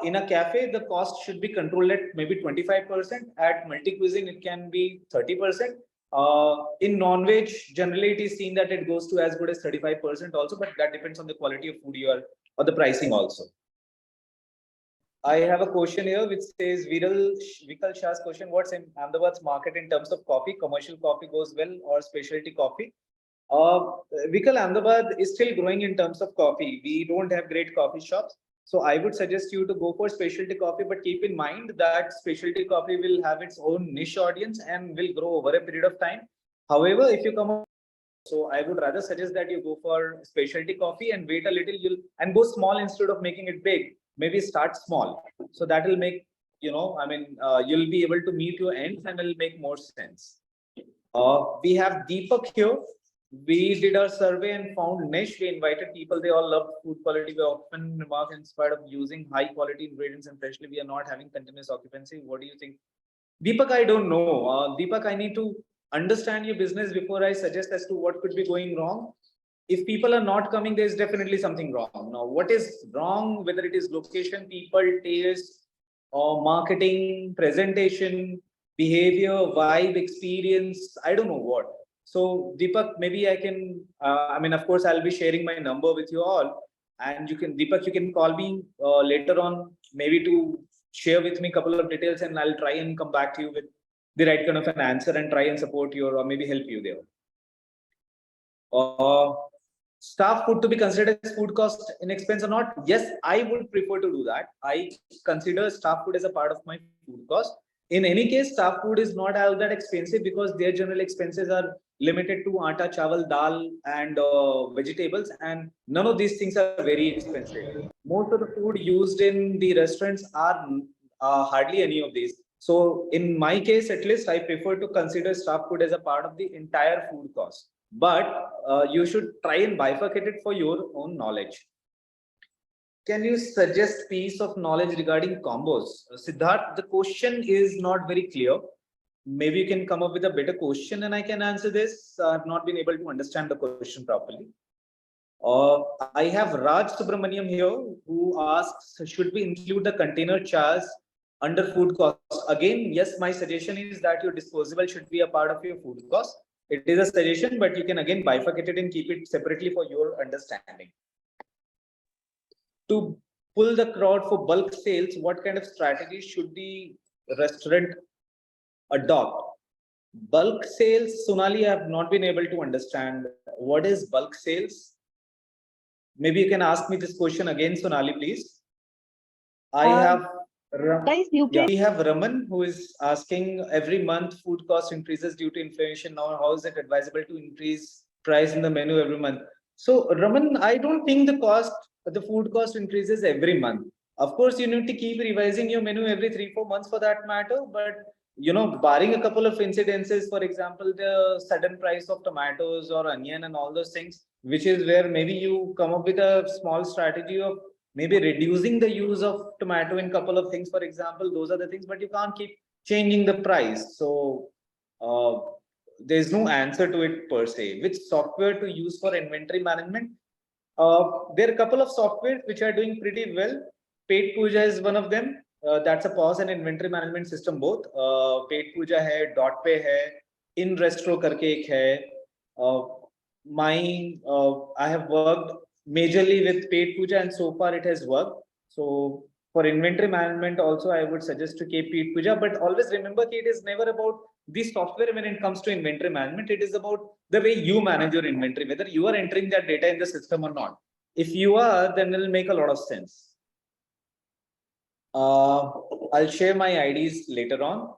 In a cafe, the cost should be controlled at maybe 25%. At multi cuisine, it can be 30%. In non-veg, generally it is seen that it goes to as good as 35% also, but that depends on the quality of food you are or the pricing also. I have a question here which says Vikal Shah's question: what's in Ahmedabad's market in terms of coffee? Commercial coffee goes well or specialty coffee? Uh, Vikal, Ahmedabad is still growing in terms of coffee. We don't have great coffee shops. So I would suggest you to go for specialty coffee, but keep in mind that specialty coffee will have its own niche audience and will grow over a period of time. However, if you come up, so I would rather suggest that you go for specialty coffee and wait a little, you'll and go small instead of making it big. Maybe start small. So that will make, you'll be able to meet your ends and it'll make more sense. We have Deepak here. We did our survey and found niche. We invited people. They all love food quality. We often remark in spite of using high quality ingredients and freshly, we are not having continuous occupancy. What do you think? Deepak, I don't know. Deepak, I need to understand your business before I suggest as to what could be going wrong. If people are not coming, there's definitely something wrong. Now, what is wrong, whether it is location, people, taste, or marketing, presentation, behavior, vibe, experience, I don't know what. So, Deepak, maybe I can, of course, I'll be sharing my number with you all. And you can, Deepak, you can call me later on, maybe to share with me a couple of details, and I'll try and come back to you with the right kind of an answer and try and support you or maybe help you there. Staff food to be considered as food cost in expense or not? Yes, I would prefer to do that. I consider staff food as a part of my food cost. In any case, staff food is not all that expensive because their general expenses are limited to atta, chawal, dal, and vegetables, and none of these things are very expensive. Most of the food used in the restaurants are hardly any of these. So, in my case, at least, I prefer to consider staff food as a part of the entire food cost. But you should try and bifurcate it for your own knowledge. Can you suggest piece of knowledge regarding combos? Siddharth, the question is not very clear. Maybe you can come up with a better question and I can answer this. I've not been able to understand the question properly. I have Raj Subramaniam here who asks, should we include the container charge under food cost? Again, yes, my suggestion is that your disposable should be a part of your food cost. It is a suggestion, but you can again bifurcate it and keep it separately for your understanding. To pull the crowd for bulk sales, what kind of strategy should the restaurant adopt? Bulk sales, Sonali, I have not been able to understand. What is bulk sales? Maybe you can ask me this question again, Sonali, please. I have Guys, you can. we have Raman who is asking, every month food cost increases due to inflation. Now, how is it advisable to increase price in the menu every month? So, Raman, I don't think the food cost increases every month. Of course, you need to keep revising your menu every 3-4 months for that matter. But barring a couple of incidences, for example, the sudden price of tomatoes or onion and all those things, which is where maybe you come up with a small strategy of maybe reducing the use of tomato in couple of things, for example. Those are the things, but you can't keep changing the price. So there's no answer to it per se. Which software to use for inventory management? There are a couple of softwares which are doing pretty well. Paid Puja is one of them. That's a POS and inventory management system both. Paid Puja hai, DotPay hai, InRestro karke ek hai. I have worked majorly with Paid Puja and so far it has worked. So for inventory management also, I would suggest to keep Paid Puja, but always remember it is never about the software when it comes to inventory management. It is about the way you manage your inventory, whether you are entering that data in the system or not. If you are, then it will make a lot of sense. I'll share my IDs later on.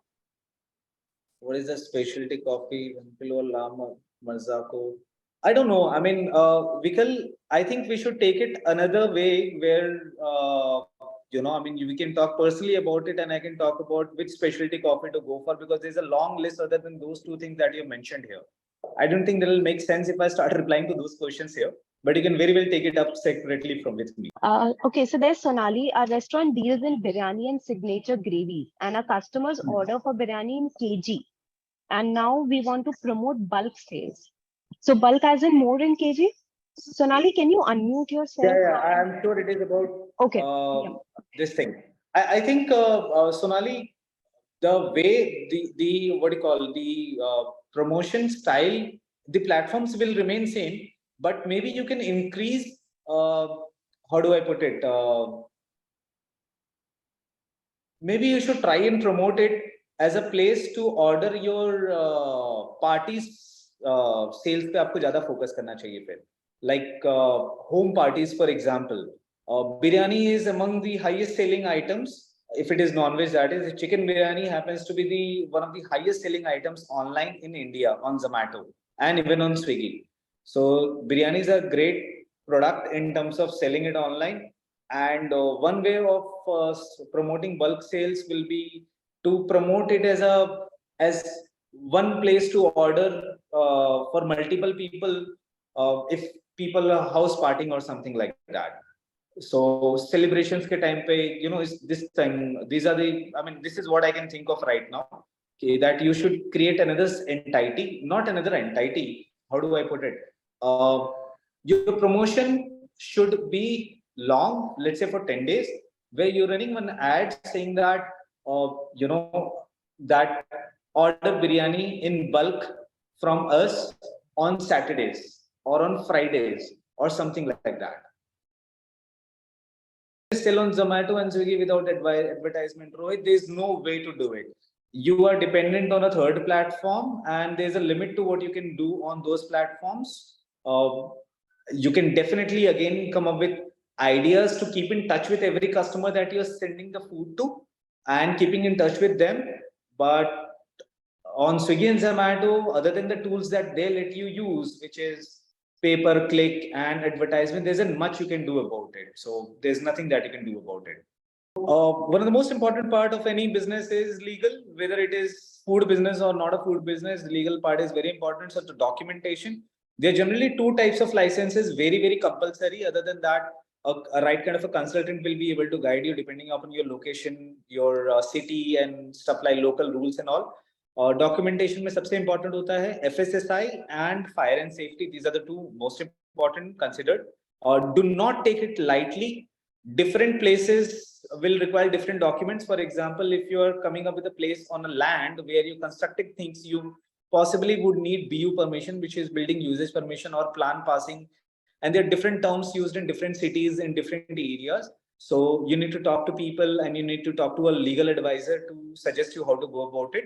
What is the specialty coffee? Lama, Marzako. I don't know. Vikal, I think we should take it another way where, we can talk personally about it and I can talk about which specialty coffee to go for because there's a long list other than those two things that you mentioned here. I don't think that will make sense if I start replying to those questions here. but you can very well take it up separately from with me. Okay, so there's Sonali. Our restaurant deals in biryani and signature gravies, and our customers order for biryani in kg. And now we want to promote bulk sales. So bulk as in more in kg. Sonali, can you unmute yourself? Yeah, I'm sure it is about Okay. this thing. I think Sonali, the way the what do you call the promotion style, the platforms will remain same, but maybe you can increase. How do I put it? Maybe you should try and promote it as a place to order your parties sales पे आपको ज़्यादा focus करना चाहिए फिर. Like home parties, for example. Biryani is among the highest selling items. If it is non-veg, that is, chicken biryani happens to be the one of the highest selling items online in India on Zomato and even on Swiggy. So biryani is a great product in terms of selling it online. And one way of promoting bulk sales will be to promote it as one place to order for multiple people if people are house partying or something like that. So celebrations ke time pe, you know, is this thing, these are the, I mean, this is what I can think of right now. Okay, that you should create another entity, not another entity. How do I put it? Your promotion should be long, let's say for 10 days, where you're running one ad saying that, you know, that order biryani in bulk from us on Saturdays or on Fridays or something like that. Still on Zomato and Swiggy without advertisement, Rohit, there's no way to do it. You are dependent on a third platform, and there's a limit to what you can do on those platforms. You can definitely again come up with ideas to keep in touch with every customer that you're sending the food to and keeping in touch with them. But on Swiggy and Zomato, other than the tools that they let you use, which is pay per click and advertisement, there isn't much you can do about it. So there's nothing that you can do about it. One of the most important part of any business is legal, whether it is food business or not a food business. The legal part is very important. So the documentation, there are generally two types of licenses, very, very compulsory. Other than that, a right kind of a consultant will be able to guide you depending upon your location, your city and stuff like local rules and all. Documentation में सबसे important होता है FSSI and fire and safety. These are the two most important considered. Do not take it lightly. Different places will require different documents. For example, if you are coming up with a place on a land where you're constructing things, you possibly would need BU permission, which is building usage permission or plan passing. And there are different terms used in different cities in different areas. So you need to talk to people and you need to talk to a legal advisor to suggest you how to go about it.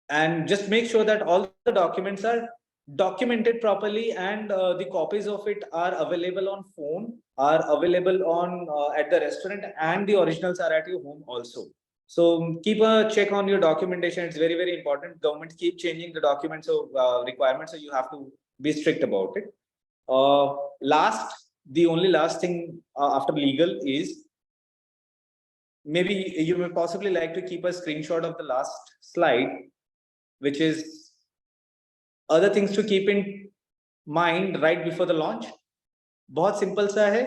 And just make sure that all the documents are documented properly and the copies of it are available on phone, are available on at the restaurant, and the originals are at your home also. So keep a check on your documentation. It's very, very important. Governments keep changing the documents of requirements, so you have to be strict about it. The only last thing after legal is, maybe you may possibly like to keep a screenshot of the last slide, which is other things to keep in mind right before the launch. बहुत simple सा है,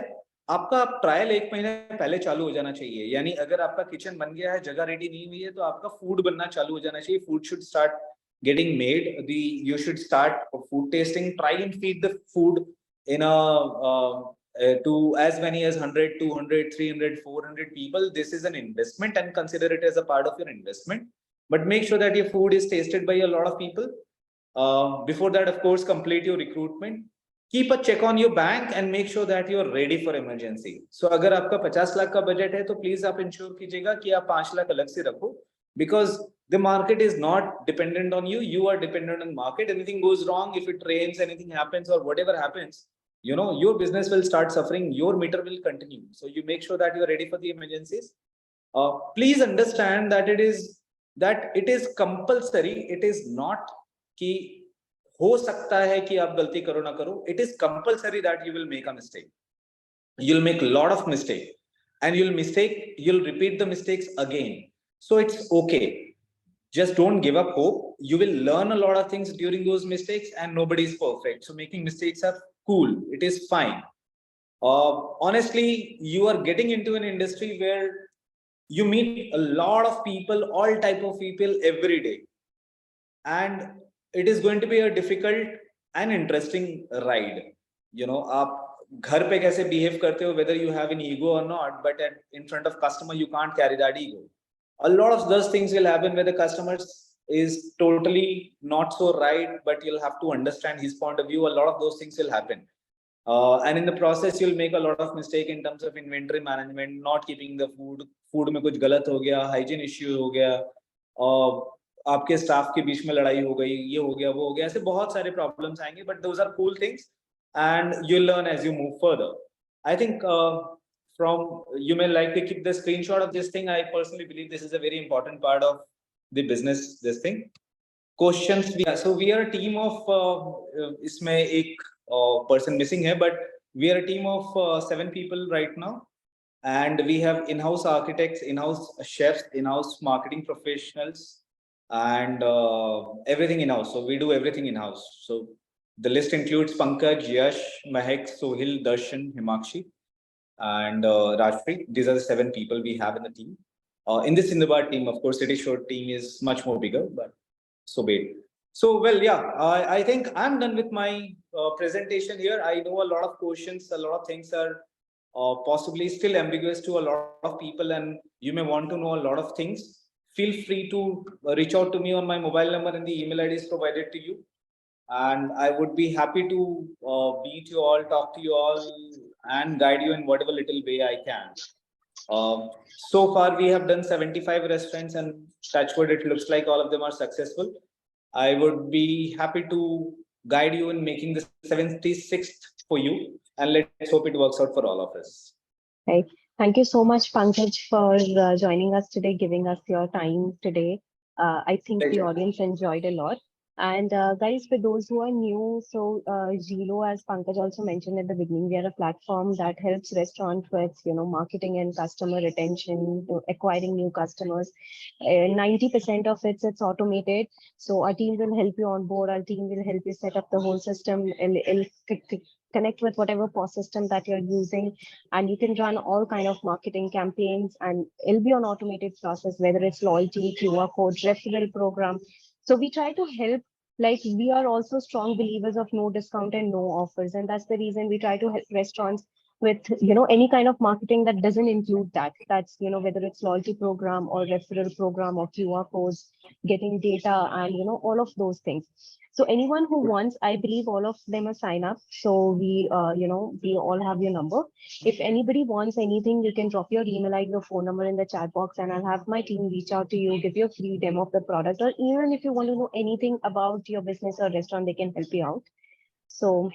आपका trial 1 महीने पहले चालू हो जाना चाहिए. यानी अगर आपका किचन बन गया है, जगह रेडी नहीं हुई है, तो आपका फूड बनना चालू हो जाना चाहिए. Food should start getting made. You should start food tasting. Try and feed the food in to as many as 100, 200, 300, 400 people. This is an investment and consider it as a part of your investment. But make sure that your food is tasted by a lot of people. Before that, of course, complete your recruitment. Keep a check on your bank and make sure that you are ready for emergency. So अगर आपका 50 लाख का budget है तो please आप ensure कीजिएगा कि आप 5 लाख अलग से रखो, because the market is not dependent on you. You are dependent on market. Anything goes wrong, if it rains, anything happens or whatever happens, you know, your business will start suffering. Your meter will continue. So you make sure that you are ready for the emergencies. Please understand that it is compulsory. It is not कि हो सकता है कि आप गलती करो ना करो. It is compulsory that you will make a mistake. You'll make a lot of mistake, and you'll repeat the mistakes again. So it's okay. Just don't give up hope. You will learn a lot of things during those mistakes, and nobody is perfect. So making mistakes are cool. It is fine. Honestly, you are getting into an industry where you meet a lot of people, all type of people every day, and it is going to be a difficult and interesting ride. You know, आप घर पे कैसे behave करते हो, whether you have an ego or not, but in front of customer you can't carry that ego. A lot of those things will happen where the customer is totally not so right, but you'll have to understand his point of view. A lot of those things will happen. And in the process, you'll make a lot of mistake in terms of inventory management, not keeping the food में कुछ गलत हो गया, hygiene issue हो गया, आपके staff के बीच में लड़ाई हो गई, ये हो गया, वो हो गया, ऐसे बहुत सारे problems आएंगे, but those are cool things, and you learn as you move further. I think you may like to keep the screenshot of this thing. I personally believe this is a very important part of the business. This thing. Questions. So we are a team of इसमें एक person missing here, but we are a team of 7 people right now, and we have in-house architects, in-house chefs, in-house marketing professionals, and everything in-house. So we do everything in-house. So the list includes Pankaj, Yash, Mahek, Sohil, Darshan, Himakshi, and Rajpreet. These are the 7 people we have in the team. In this Sindhbad team, of course, City Shore team is much more bigger, but so be it. So, well, yeah, I think I'm done with my presentation here. I know a lot of questions, a lot of things are possibly still ambiguous to a lot of people, and you may want to know a lot of things. Feel free to reach out to me on my mobile number, and the email ID is provided to you. And I would be happy to meet you all, talk to you all, and guide you in whatever little way I can. So far, we have done 75 restaurants, and touch wood, it looks like all of them are successful. I would be happy to guide you in making the 76th for you, and let's hope it works out for all of us. Right. Thank you so much, Pankaj, for joining us today, giving us your time today. I think the audience enjoyed a lot. And guys, for those who are new, so Zelo, as Pankaj also mentioned at the beginning, we are a platform that helps restaurants with, marketing and customer retention, acquiring new customers. 90% of it's automated. So our team will help you on board. Our team will help you set up the whole system. It'll connect with whatever POS system that you're using, and you can run all kind of marketing campaigns, and it'll be an automated process, whether it's loyalty, QR code, referral program. So we try to help, like we are also strong believers of no discount and no offers. And that's the reason we try to help restaurants with, any kind of marketing that doesn't include that. That's, whether it's loyalty program or referral program or QR codes, getting data and, all of those things. So anyone who wants, I believe all of them are sign up. So we, we all have your number. If anybody wants anything, you can drop your email ID, your phone number in the chat box, and I'll have my team reach out to you, give you a free demo of the product, or even if you want to know anything about your business or restaurant, they can help you out. So